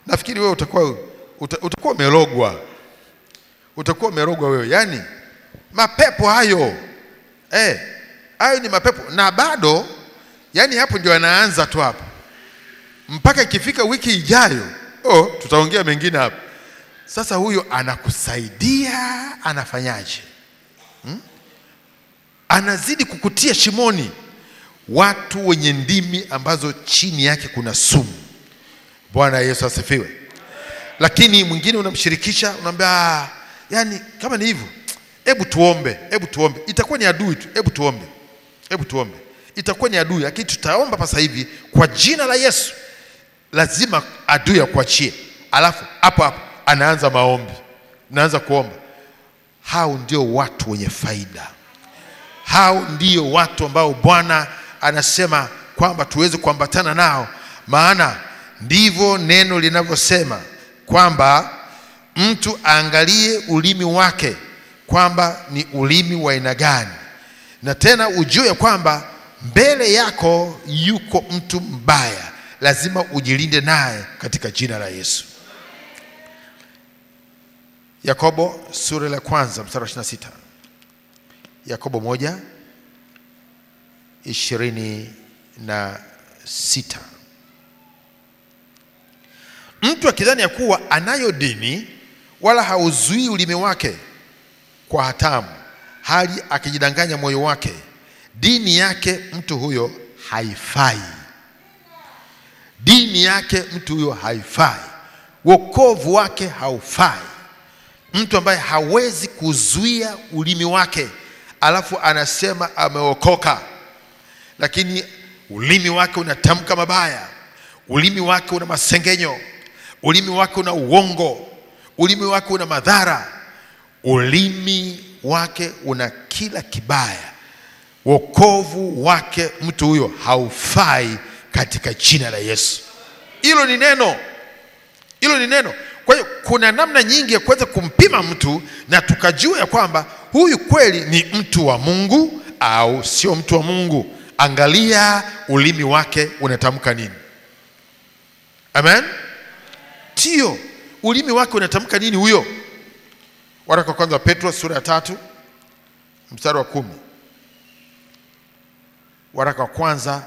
Nafikiri wewe utakuwa umerogwa. Utakuwa umerogwa wewe. Yani mapepo hayo. Hayo ni mapepo, na bado yani hapo ndio anaanza tu hapo. Mpaka ikifika wiki ijayo, tutaongea mengine hapo. Sasa huyo anakusaidia, anafanyaje? Anazidi kukutia shimoni. Watu wenye ndimi ambazo chini yake kuna sumu. Bwana Yesu asifiwe. Lakini mwingine unamshirikisha, unamwambia yani kama ni hivyo, hebu tuombe. Itakuwa ni adui tu. Hebu tuombe. Itakuwa ni adui, lakini tutaomba sasa hivi kwa jina la Yesu. Lazima adui akuachie. Alafu hapo anaanza maombi. Naanza kuomba. Hao ndio watu wenye faida. Hao ndio watu ambao Bwana anasema kwamba tuweze kuambatana nao. Maana ndivyo neno linavyosema kwamba mtu aangalie ulimi wake kwamba ni ulimi wa aina gani. Na tena ujue kwamba mbele yako yuko mtu mbaya. Lazima ujilinde naye katika jina la Yesu. Yakobo sura ya 1 mstari wa 26. Yakobo 1:26. Mtu akidhani ya kuwa anayo dini wala hauzuii ulimi wake kwa hatamu, hali akijidanganya moyo wake, dini yake mtu huyo haifai. Dini yake mtu huyo haifai. Wokovu wake haufai. Mtu ambaye hawezi kuzuia ulimi wake alafu anasema ameokoka, lakini ulimi wake unatamka mabaya, ulimi wake una masengenyo, ulimi wake una uongo, ulimi wake una madhara, ulimi wake una kila kibaya. Wokovu wake mtu huyo haufai katika jina la Yesu. Hilo ni neno. Kwa hiyo kuna namna nyingi ya kuweza kumpima mtu na tukajua ya kwamba huyu kweli ni mtu wa Mungu au sio mtu wa Mungu. Angalia ulimi wake unatamka nini. Amen. Tio, ulimi wake unatamka nini huyo? Waraka wa kwanza Petro sura ya 3 mstari wa 10. Waraka wa kwanza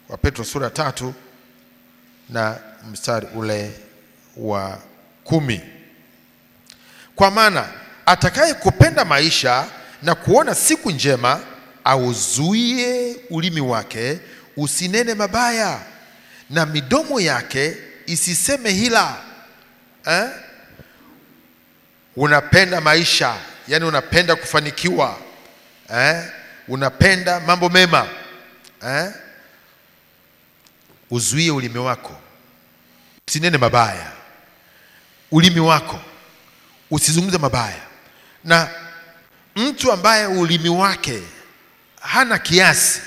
wa Petro sura ya 3 na mstari ule wa 10. Kwa maana atakaye kupenda maisha na kuona siku njema, auzuie ulimi wake usinene mabaya, na midomo yake isiseme hila. Unapenda maisha, yani unapenda kufanikiwa, unapenda mambo mema, uzuie ulimi wako usinene mabaya. Ulimi wako usizungumze mabaya. Na mtu ambaye ulimi wake hana kiasi,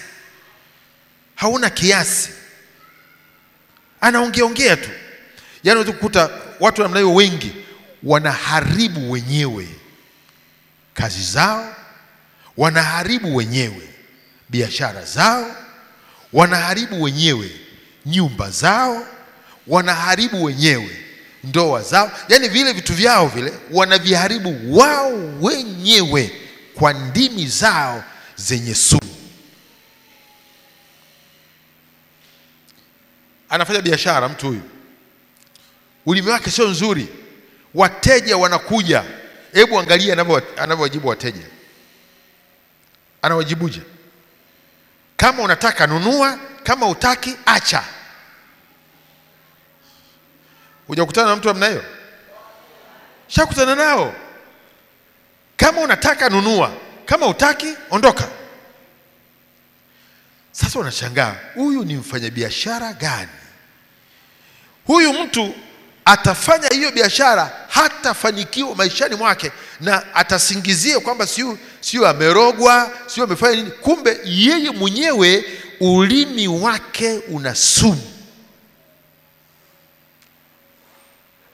hauna kiasi, anaongea tu. Yani unaweza kukuta watu namna hiyo wengi wanaharibu wenyewe kazi zao, wanaharibu wenyewe biashara zao, wanaharibu wenyewe nyumba zao, wanaharibu wenyewe ndoa zao. Yani vile vitu vyao vile wanaviharibu wao wenyewe kwa ndimi zao zenye sumu. Anafanya biashara mtu huyu, ulimi wake sio nzuri, wateja wanakuja. Hebu angalia anavyowajibu wateja. Anawajibuje? Kama unataka nunua, kama utaki acha. Hujakutana na mtu namna hiyo? Shakutana nao. Kama unataka nunua, kama utaki ondoka. Sasa unashangaa, huyu ni mfanyabiashara gani? huyu mtu atafanya hiyo biashara, hatafanikiwa maishani mwake, na atasingizia kwamba sio amerogwa, sio amefanya nini. Kumbe yeye mwenyewe ulimi wake una sumu.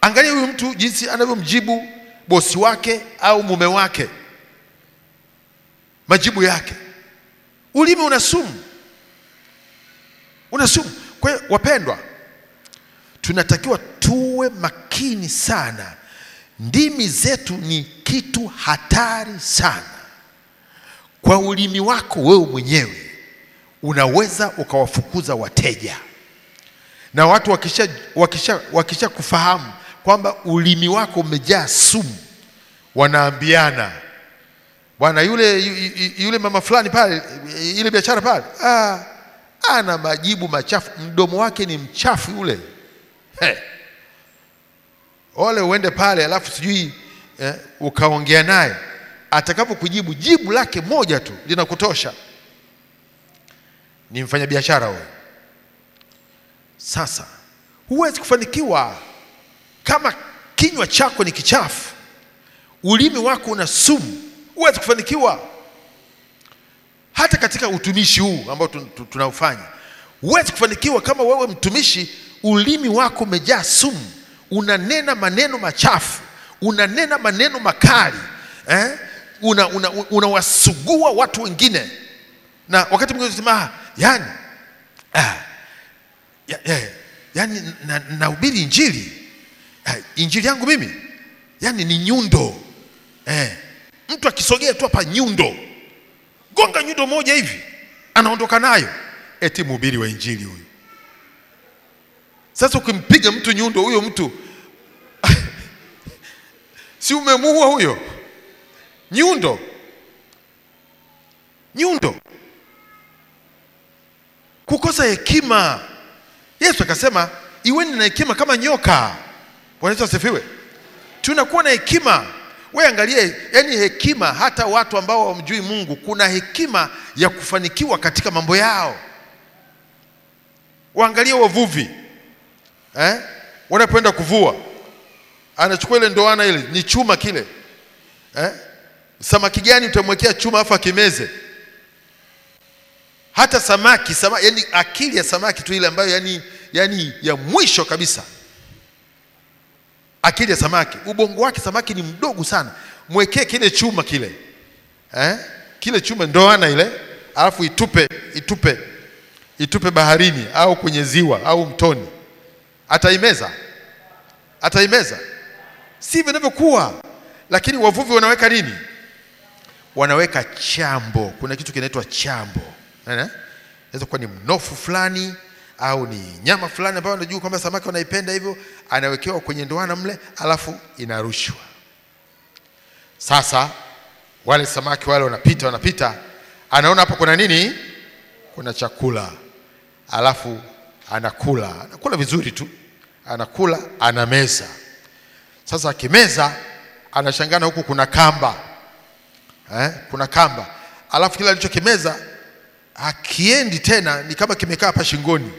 Angalia huyu mtu jinsi anavyomjibu bosi wake au mume wake, majibu yake. Ulimi una sumu, una sumu. Kwa hiyo wapendwa, tunatakiwa tuwe makini sana. Ndimi zetu ni kitu hatari sana. Kwa ulimi wako wewe mwenyewe unaweza ukawafukuza wateja, na watu wakisha kufahamu kwamba ulimi wako umejaa sumu, wanaambiana, bwana yule mama fulani pale, ile biashara pale, ana majibu machafu, mdomo wake ni mchafu yule. Ole uende pale alafu sijui ukaongea naye, atakapokujibu jibu lake moja tu linakutosha. Ni mfanya biashara wewe. Sasa huwezi kufanikiwa kama kinywa chako ni kichafu, ulimi wako una sumu. Huwezi kufanikiwa hata katika utumishi huu ambao tunaufanya. Huwezi kufanikiwa kama wewe mtumishi ulimi wako umejaa sumu, unanena maneno machafu, unanena maneno makali, unawasugua watu wengine. Na wakati mwingine unasema yani nahubiri injili, injili yangu mimi yani ni nyundo. Mtu akisogea tu hapa nyundo, gonga nyundo moja hivi anaondoka nayo, eti mhubiri wa injili huyu. Sasa ukimpiga mtu nyundo, huyo mtu si umemuua huyo? Nyundo. Kukosa hekima. Yesu akasema iweni na hekima kama nyoka. Bwana Yesu asifiwe. Tunakuwa na hekima. Wewe angalia, yani hekima, hata watu ambao hawamjui Mungu kuna hekima ya kufanikiwa katika mambo yao. Waangalie wavuvi, wanapoenda kuvua, anachukua ile ndoana, ile ni chuma kile, samaki gani utamwekea chuma afa kimeze? Hata samaki, yani akili ya samaki tu ile ambayo yani ya mwisho kabisa. Akili ya samaki, ubongo wake samaki ni mdogo sana, mwekee kile chuma kile, kile chuma ndoana ile, alafu itupe baharini au kwenye ziwa au mtoni. Ataimeza? Si vinavyokuwa. Lakini wavuvi wanaweka nini? Wanaweka chambo. Kuna kitu kinaitwa chambo. Inaweza kuwa ni mnofu fulani au ni nyama fulani ambayo anajua kwamba samaki wanaipenda, hivyo anawekewa kwenye ndoana mle, alafu inarushwa. Sasa wale samaki wale wanapita, anaona hapo kuna nini? Kuna chakula. Alafu anakula vizuri tu, anakula, anameza. Sasa akimeza, anashangana huku kuna kamba, kuna kamba. Alafu kila alichokimeza hakiendi tena, ni kama kimekaa hapa shingoni.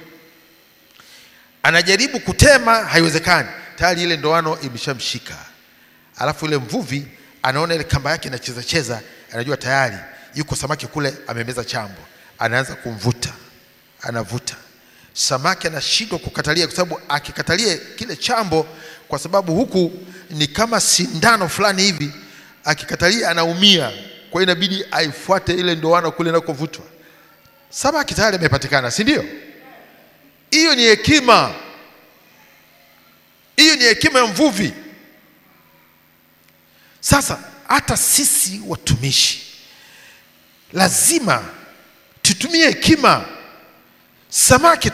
Anajaribu kutema, haiwezekani, tayari ile ndoano imeshamshika. Alafu ile mvuvi anaona ile kamba yake inacheza, anajua tayari yuko samaki kule amemeza chambo. Anaanza kumvuta, anavuta. Samaki anashindwa kukatalia, kwa sababu akikatalia kile chambo, kwa sababu huku ni kama sindano fulani hivi, akikatalia anaumia. Kwa hiyo inabidi aifuate ile ndoano kule inakovutwa. Samaki tayari amepatikana, si ndio? Hiyo ni hekima. Hiyo ni hekima ya mvuvi. Sasa hata sisi watumishi lazima tutumie hekima. Samaki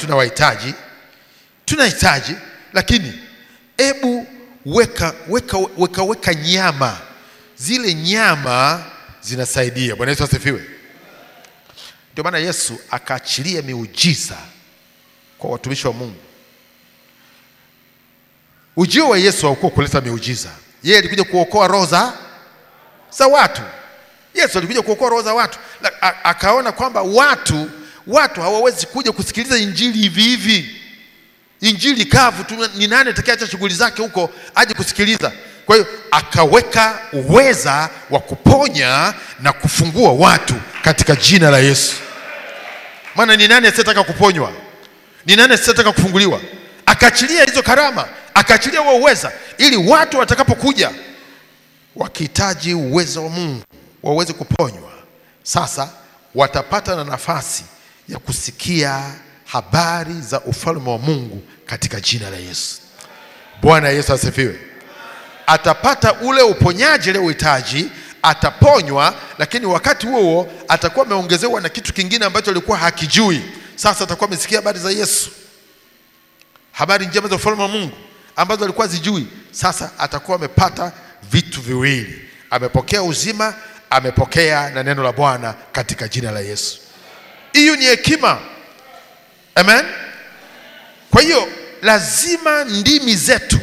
tunahitaji, lakini hebu weka nyama. Zile nyama zinasaidia. Bwana Yesu asifiwe. Ndio maana Yesu akaachilia miujiza kwa watumishi wa Mungu. Ujio wa Yesu haukuwa kuleta miujiza. Yeye alikuja kuokoa roho za watu. Yesu alikuja kuokoa roho za watu. Akaona kwamba watu hawawezi kuja kusikiliza injili hivi hivi. injili kavu tu, ni nani atakayeacha shughuli zake huko aje kusikiliza? Kwa hiyo akaweka uweza wa kuponya na kufungua watu katika jina la Yesu. Maana ni nani asiyetaka kuponywa? Ni nani asiyetaka kufunguliwa? Akaachilia hizo karama, akaachilia huo uweza, ili watu watakapokuja wakihitaji uwezo wa Mungu waweze kuponywa, sasa watapata na nafasi ya kusikia habari za ufalme wa Mungu katika jina la Yesu. Bwana Yesu asifiwe. Atapata ule uponyaji leo uhitaji, ataponywa, lakini wakati huo atakuwa ameongezewa na kitu kingine ambacho alikuwa hakijui. Sasa atakuwa amesikia habari za Yesu, habari njema za ufalme wa Mungu ambazo alikuwa zijui. Sasa atakuwa amepata vitu viwili, amepokea uzima, amepokea na neno la Bwana katika jina la Yesu. Hiyo ni hekima. Amen. Kwa hiyo lazima ndimi zetu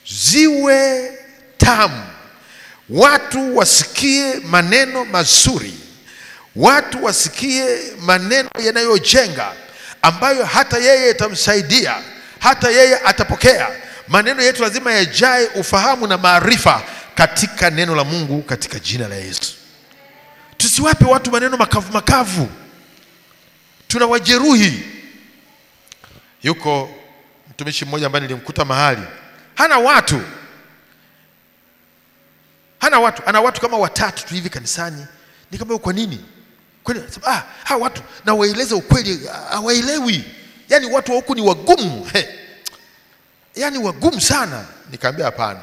ziwe tamu, watu wasikie maneno mazuri, watu wasikie maneno yanayojenga, ambayo hata yeye itamsaidia, hata yeye atapokea. Maneno yetu lazima yajae ufahamu na maarifa katika neno la Mungu katika jina la Yesu. Tusiwape watu maneno makavu makavu, tunawajeruhi. Yuko mtumishi mmoja ambaye nilimkuta mahali, hana watu ana watu kama watatu tu hivi kanisani. Nikamwambia kwa nini? Kwani hawa watu na waeleze ukweli hawaelewi. Yaani watu wa huku ni wagumu. Yaani wagumu sana. Nikamwambia hapana.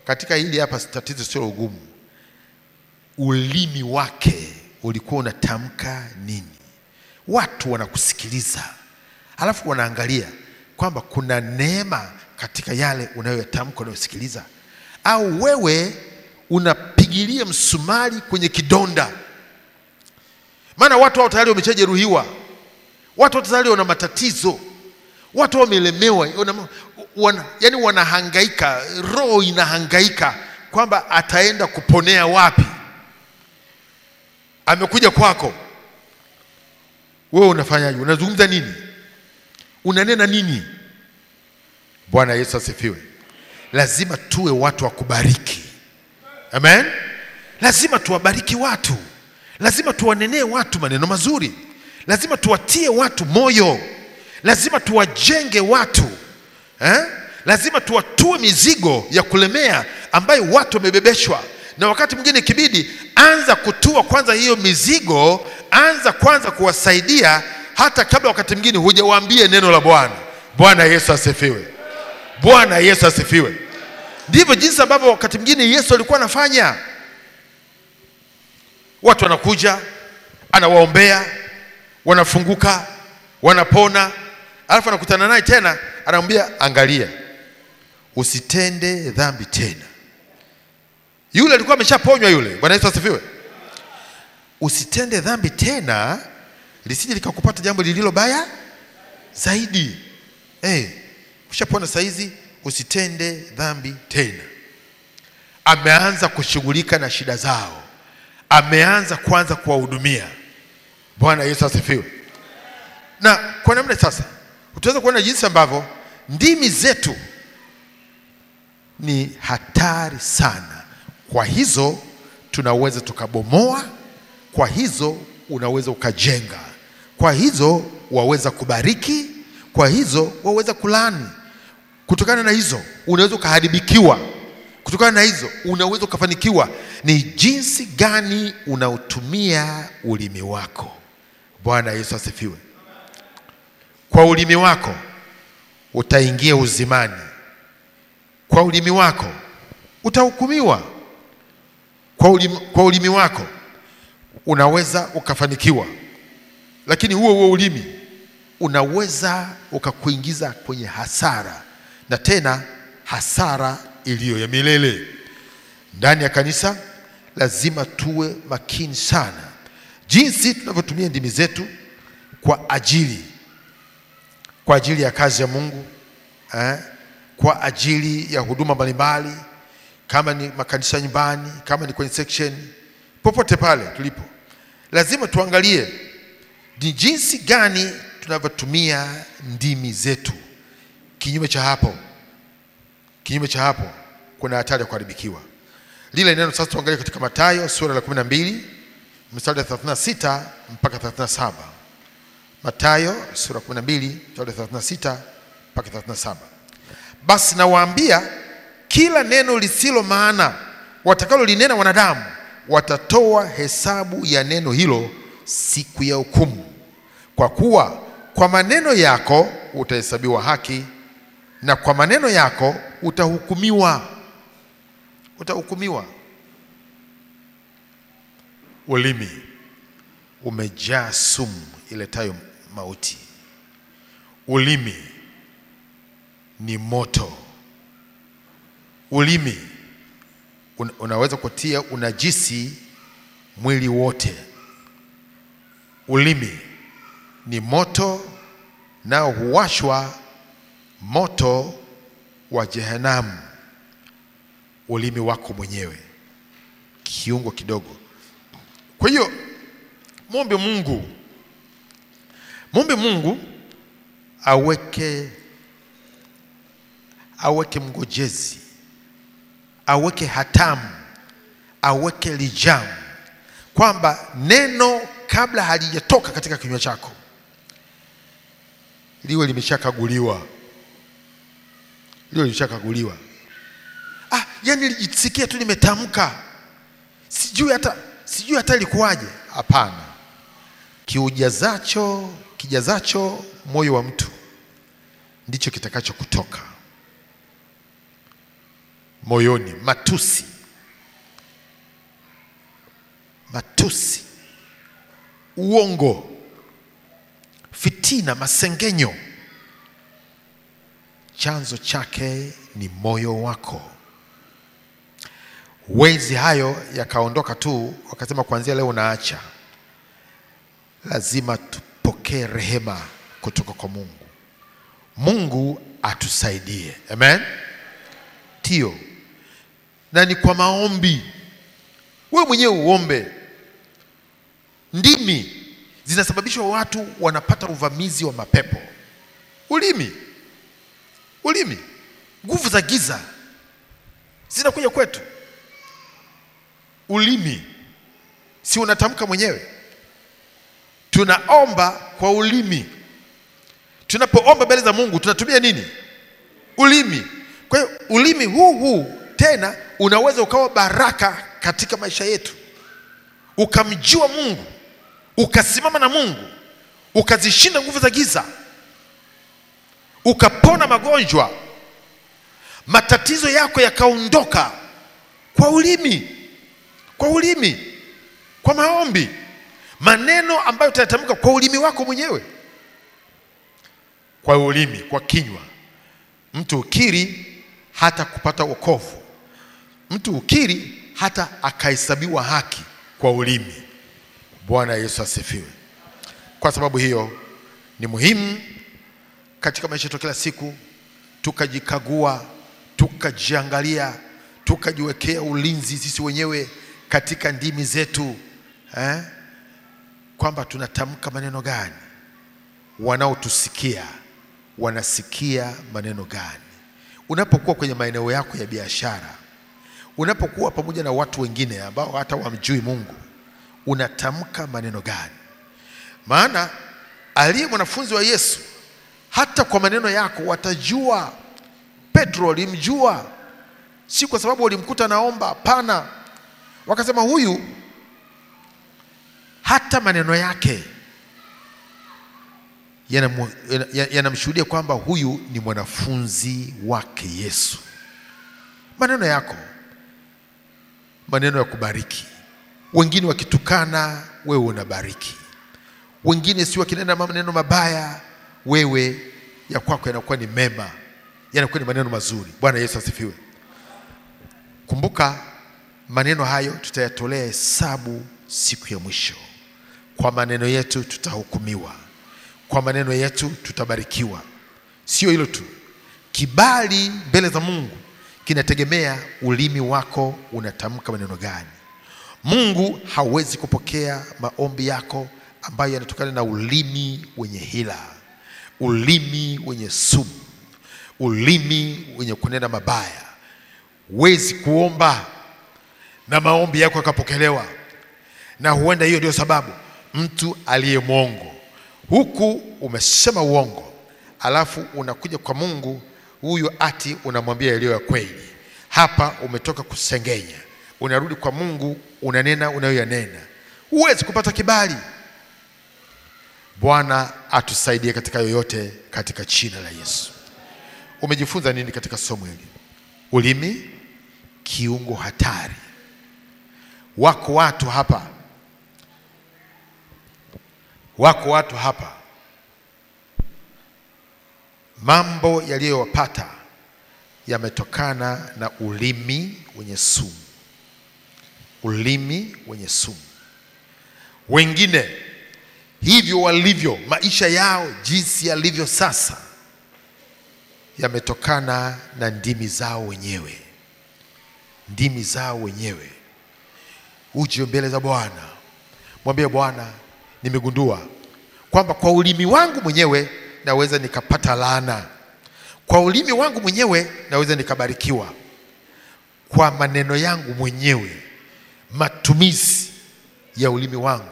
Katika hili hapa tatizo sio ugumu. Ulimi wake ulikuwa unatamka nini? Watu wanakusikiliza, alafu wanaangalia kwamba kuna neema katika yale unayotamka, unayosikiliza, au wewe unapigilia msumari kwenye kidonda. Maana watu hao tayari wameshajeruhiwa, watu tayari wana matatizo, watu wamelemewa, yani wanahangaika, roho inahangaika kwamba ataenda kuponea wapi. Amekuja kwako, wewe unafanyaje? Unazungumza nini? Unanena nini? Bwana Yesu asifiwe. Lazima tuwe watu wa kubariki. Amen. Lazima tuwabariki watu, lazima tuwanenee watu maneno mazuri, lazima tuwatie watu moyo, lazima tuwajenge watu, lazima tuwatue mizigo ya kulemea ambayo watu wamebebeshwa. Na wakati mwingine kibidi, anza kutua kwanza hiyo mizigo, anza kwanza kuwasaidia hata kabla wakati mwingine hujawaambie neno la Bwana. Bwana Yesu asifiwe. Bwana Yesu asifiwe. Ndivyo jinsi ambavyo wakati mwingine Yesu alikuwa anafanya. Watu wanakuja, anawaombea, wanafunguka, wanapona, alafu anakutana naye tena, anamwambia angalia, usitende dhambi tena. Yule alikuwa ameshaponywa yule. Bwana Yesu asifiwe. Usitende dhambi tena, lisije likakupata jambo lililo baya zaidi. Ushapona saizi, usitende dhambi tena. Ameanza kushughulika na shida zao, ameanza kwanza kuwahudumia. Bwana Yesu asifiwe. Na kwa namna sasa utaweza kuona jinsi ambavyo ndimi zetu ni hatari sana. Kwa hizo tunaweza tukabomoa, kwa hizo unaweza ukajenga, kwa hizo waweza kubariki, kwa hizo waweza kulaani. Kutokana na hizo unaweza ukaharibikiwa, kutokana na hizo unaweza ukafanikiwa. Ni jinsi gani unautumia ulimi wako. Bwana Yesu asifiwe. Kwa ulimi wako utaingia uzimani, kwa ulimi wako utahukumiwa, kwa ulimi wako unaweza ukafanikiwa, lakini huo ulimi unaweza ukakuingiza kwenye hasara, na tena hasara iliyo ya milele. Ndani ya kanisa lazima tuwe makini sana jinsi tunavyotumia ndimi zetu kwa ajili ya kazi ya Mungu, kwa ajili ya huduma mbalimbali, kama ni makanisa nyumbani, kama ni kwenye section, popote pale tulipo. Lazima tuangalie ni jinsi gani tunavyotumia ndimi zetu. Kinyume cha hapo kuna hatari ya kuharibikiwa. Lile neno sasa tuangalie katika Mathayo sura ya 12 mstari wa 36 mpaka 37. Mathayo sura ya 12 mstari wa 36 mpaka 37. Basi nawaambia, kila neno lisilo maana watakalo linena wanadamu, watatoa hesabu ya neno hilo siku ya hukumu. Kwa kuwa kwa maneno yako utahesabiwa haki, na kwa maneno yako utahukumiwa. Ulimi umejaa sumu iletayo mauti. Ulimi ni moto. Ulimi unaweza kutia unajisi mwili wote. Ulimi ni moto, nao huwashwa moto wa Jehanamu. Ulimi wako mwenyewe, kiungo kidogo. Kwa hiyo muombe Mungu aweke mngojezi, aweke hatamu, aweke lijamu, kwamba neno kabla halijatoka katika kinywa chako liwe limeshakaguliwa. Yani nilijisikia tu nimetamka, sijui hata ilikuwaje. Hapana. Kijazacho moyo wa mtu ndicho kitakacho kutoka moyoni. Matusi, uongo, fitina, masengenyo, chanzo chake ni moyo wako. Wezi hayo yakaondoka tu, wakasema kuanzia leo naacha. Lazima tupokee rehema kutoka kwa Mungu. Mungu atusaidie. Amen. Tio. Na ni kwa maombi. Wewe mwenyewe uombe. Ndimi zinasababisha watu wanapata uvamizi wa mapepo. Ulimi. Nguvu za giza zinakuja kwetu. Ulimi si unatamka mwenyewe. Tunaomba kwa ulimi. Tunapoomba mbele za Mungu tunatumia nini? Ulimi. Kwa hiyo ulimi huu tena unaweza ukawa baraka katika maisha yetu. Ukamjua Mungu, ukasimama na Mungu, ukazishinda nguvu za giza, ukapona magonjwa, matatizo yako yakaondoka kwa ulimi. Kwa maombi, maneno ambayo utayatamka kwa ulimi wako mwenyewe. Kwa ulimi, kwa kinywa. Mtu ukiri hata kupata wokovu. Mtu ukiri hata akahesabiwa haki kwa ulimi. Bwana Yesu asifiwe. Kwa sababu hiyo ni muhimu katika maisha yetu kila siku tukajikagua, tukajiangalia, tukajiwekea ulinzi sisi wenyewe katika ndimi zetu, kwamba tunatamka maneno gani, wanaotusikia wanasikia maneno gani. Unapokuwa kwenye maeneo yako ya biashara, unapokuwa pamoja na watu wengine ambao hata wamjui Mungu, unatamka maneno gani? Maana aliye mwanafunzi wa Yesu, hata kwa maneno yako watajua. Petro alimjua, si kwa sababu walimkuta naomba, hapana. Wakasema huyu hata maneno yake yanamshuhudia kwamba huyu ni mwanafunzi wake Yesu. Maneno yako, maneno ya kubariki. Wengine wakitukana, wewe unabariki. Wengine si wakinena maneno mabaya, wewe ya kwako yanakuwa ni mema, yanakuwa ni maneno mazuri. Bwana Yesu asifiwe. Kumbuka, maneno hayo tutayatolea hesabu siku ya mwisho. Kwa maneno yetu tutahukumiwa, kwa maneno yetu tutabarikiwa. Sio hilo tu, kibali mbele za Mungu kinategemea ulimi wako unatamka maneno gani. Mungu hawezi kupokea maombi yako ambayo yanatokana na ulimi wenye hila, ulimi wenye sumu, ulimi wenye kunena mabaya. Huwezi kuomba na maombi yako yakapokelewa, na huenda hiyo ndio sababu mtu aliye mwongo, huku umesema uongo, alafu unakuja kwa Mungu huyu ati unamwambia yaliyo ya kweli. Hapa umetoka kusengenya, unarudi kwa Mungu unanena unayoyanena. Huwezi kupata kibali. Bwana atusaidie katika yoyote, katika jina la Yesu. Umejifunza nini katika somo hili? Ulimi, kiungo hatari. Wako watu hapa mambo yaliyowapata yametokana na ulimi wenye sumu. Ulimi wenye sumu. Wengine hivyo walivyo, maisha yao jinsi yalivyo sasa, yametokana na ndimi zao wenyewe. Ndimi zao wenyewe. Uje mbele za Bwana, mwambie Bwana, nimegundua kwamba kwa ulimi wangu mwenyewe naweza nikapata laana. Kwa ulimi wangu mwenyewe naweza nikabarikiwa. Kwa maneno yangu mwenyewe, matumizi ya ulimi wangu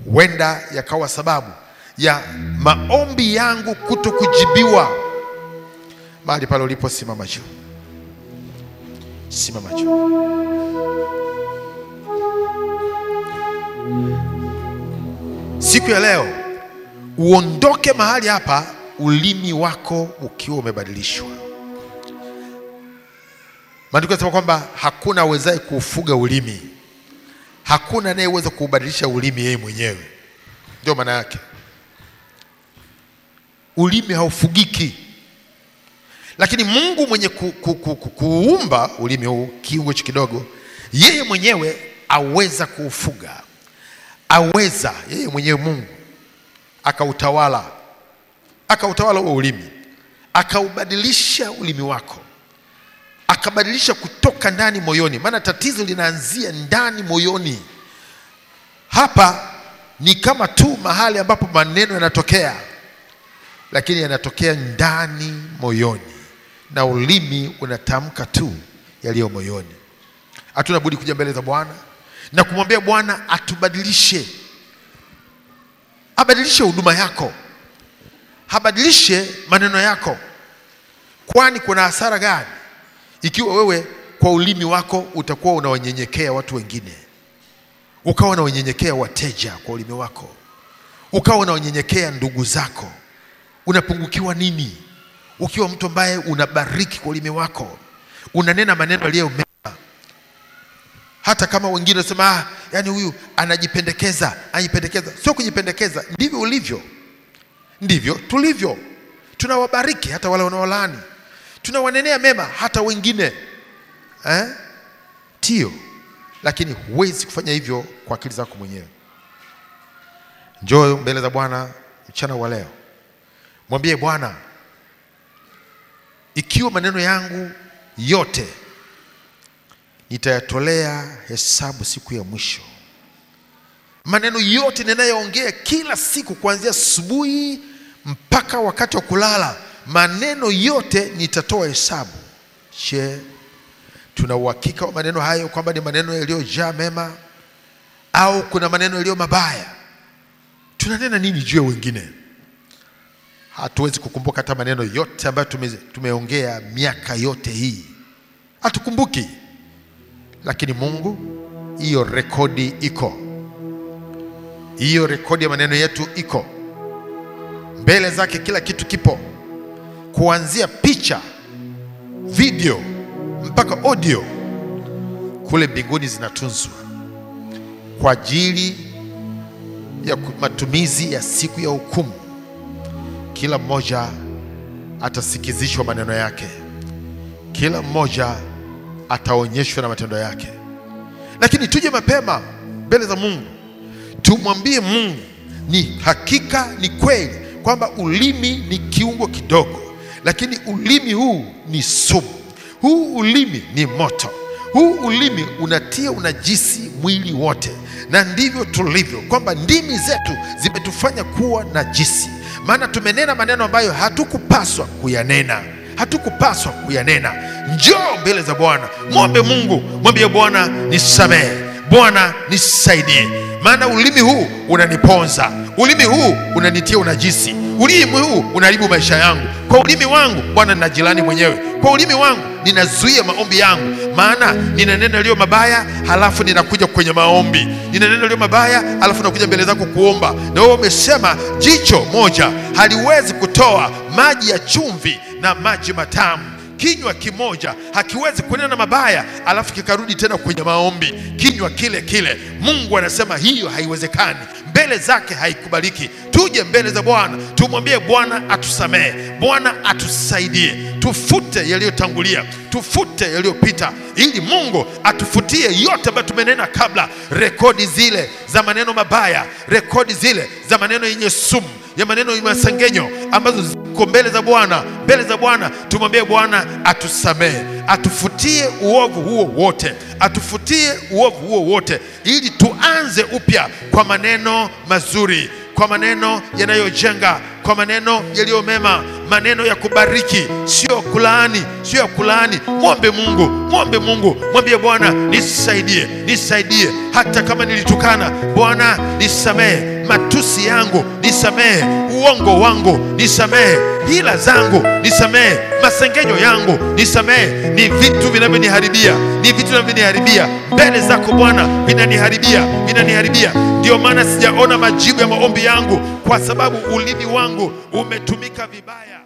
huenda yakawa sababu ya maombi yangu kutokujibiwa. Mahali pale ulipo, simama juu. Simama juu. Siku ya leo uondoke mahali hapa ulimi wako ukiwa umebadilishwa. Maandiko yanasema kwamba hakuna awezaye kuufuga ulimi. Hakuna anayeweza kuubadilisha ulimi yeye mwenyewe. Ndio maana yake. Ulimi haufugiki. Lakini Mungu mwenye kuumba ulimi huu, kiungo kidogo, yeye mwenyewe aweza kuufuga. Aweza yeye mwenyewe Mungu akautawala huo ulimi, akaubadilisha ulimi wako, akabadilisha kutoka ndani moyoni. Maana tatizo linaanzia ndani moyoni. Hapa ni kama tu mahali ambapo maneno yanatokea, lakini yanatokea ndani moyoni, na ulimi unatamka tu yaliyo moyoni. Hatuna budi kuja mbele za Bwana na kumwambia Bwana atubadilishe. Abadilishe huduma yako, abadilishe maneno yako. Kwani kuna hasara gani ikiwa wewe kwa ulimi wako utakuwa unawanyenyekea watu wengine, ukawa unawanyenyekea wateja kwa ulimi wako, ukawa unawanyenyekea ndugu zako? Unapungukiwa nini ukiwa mtu ambaye unabariki kwa ulimi wako, unanena maneno yaliyo mema? Hata kama wengine wasema yani huyu anajipendekeza. Sio kujipendekeza, ndivyo ulivyo. Ndivyo tulivyo. Tunawabariki hata wale wanaolaani. Tunawanenea mema hata wengine. Tio. Lakini huwezi kufanya hivyo kwa akili zako mwenyewe. Njoo mbele za Bwana mchana wa leo. Mwambie Bwana, ikiwa maneno yangu yote nitayatolea hesabu siku ya mwisho. Maneno yote ninayoongea kila siku kuanzia asubuhi mpaka wakati wa kulala, maneno yote nitatoa hesabu. Je, tuna uhakika wa maneno hayo kwamba ni maneno yaliyojaa mema au kuna maneno yaliyo mabaya? Tunanena nini juu ya wengine? Hatuwezi kukumbuka hata maneno yote ambayo tumeongea miaka yote hii. Hatukumbuki. Lakini Mungu, hiyo rekodi iko. Hiyo rekodi ya maneno yetu iko. Mbele zake kila kitu kipo. Kuanzia picha, video, mpaka audio. Kule mbinguni zinatunzwa kwa ajili ya matumizi ya siku ya hukumu. Kila mmoja atasikizishwa maneno yake. Kila mmoja ataonyeshwa na matendo yake. Lakini tuje mapema mbele za Mungu, tumwambie Mungu ni hakika, ni kweli kwamba ulimi ni kiungo kidogo, lakini ulimi huu ni sumu. Huu ulimi ni moto. Huu ulimi unatia unajisi mwili wote, na ndivyo tulivyo, kwamba ndimi zetu zimetufanya kuwa najisi. Maana tumenena maneno ambayo hatukupaswa kuyanena, hatukupaswa kuyanena. Njoo mbele za Bwana, mwombe Mungu, mwambie Bwana nisamehe, Bwana nisaidie, maana ulimi huu unaniponza, ulimi huu unanitia unajisi, ulimi huu unaharibu maisha yangu. Kwa ulimi wangu Bwana ninajilani mwenyewe, kwa ulimi wangu ninazuia maombi yangu, maana nina neno lililo mabaya halafu ninakuja kwenye maombi, nina neno lililo mabaya halafu nakuja mbele zako kuomba. Na wewe umesema jicho moja haliwezi kutoa maji ya chumvi na maji matamu. Kinywa kimoja hakiwezi kunena mabaya alafu kikarudi tena kwenye maombi. Kinywa kile kile, Mungu anasema hiyo haiwezekani, mbele zake haikubaliki. Tuje mbele za Bwana, tumwambie Bwana atusamehe, Bwana atusaidie, tufute yaliyotangulia, tufute yaliyopita, ili Mungu atufutie yote ambayo tumenena kabla. Rekodi zile za maneno mabaya, rekodi zile za maneno yenye sumu, ya maneno ya masengenyo ambazo ziko mbele za Bwana, mbele za Bwana. Tumwambie Bwana atusamehe, atufutie uovu huo wote, atufutie uovu huo wote, ili tuanze upya kwa maneno mazuri, kwa maneno yanayojenga, kwa maneno yaliyo mema, maneno ya kubariki, sio kulaani, sio kulaani. Mwombe Mungu, mwombe Mungu, mwambie Bwana nisaidie, nisaidie. Hata kama nilitukana, Bwana nisamehe, matusi yangu nisamehe, uongo wangu nisamehe, hila zangu nisamehe, masengenyo yangu nisamehe. Ni vitu vinavyoniharibia, ni vitu vinavyoniharibia mbele zako Bwana, vinaniharibia, vinaniharibia. Ndio maana sijaona majibu ya maombi yangu, kwa sababu ulimi wangu umetumika vibaya.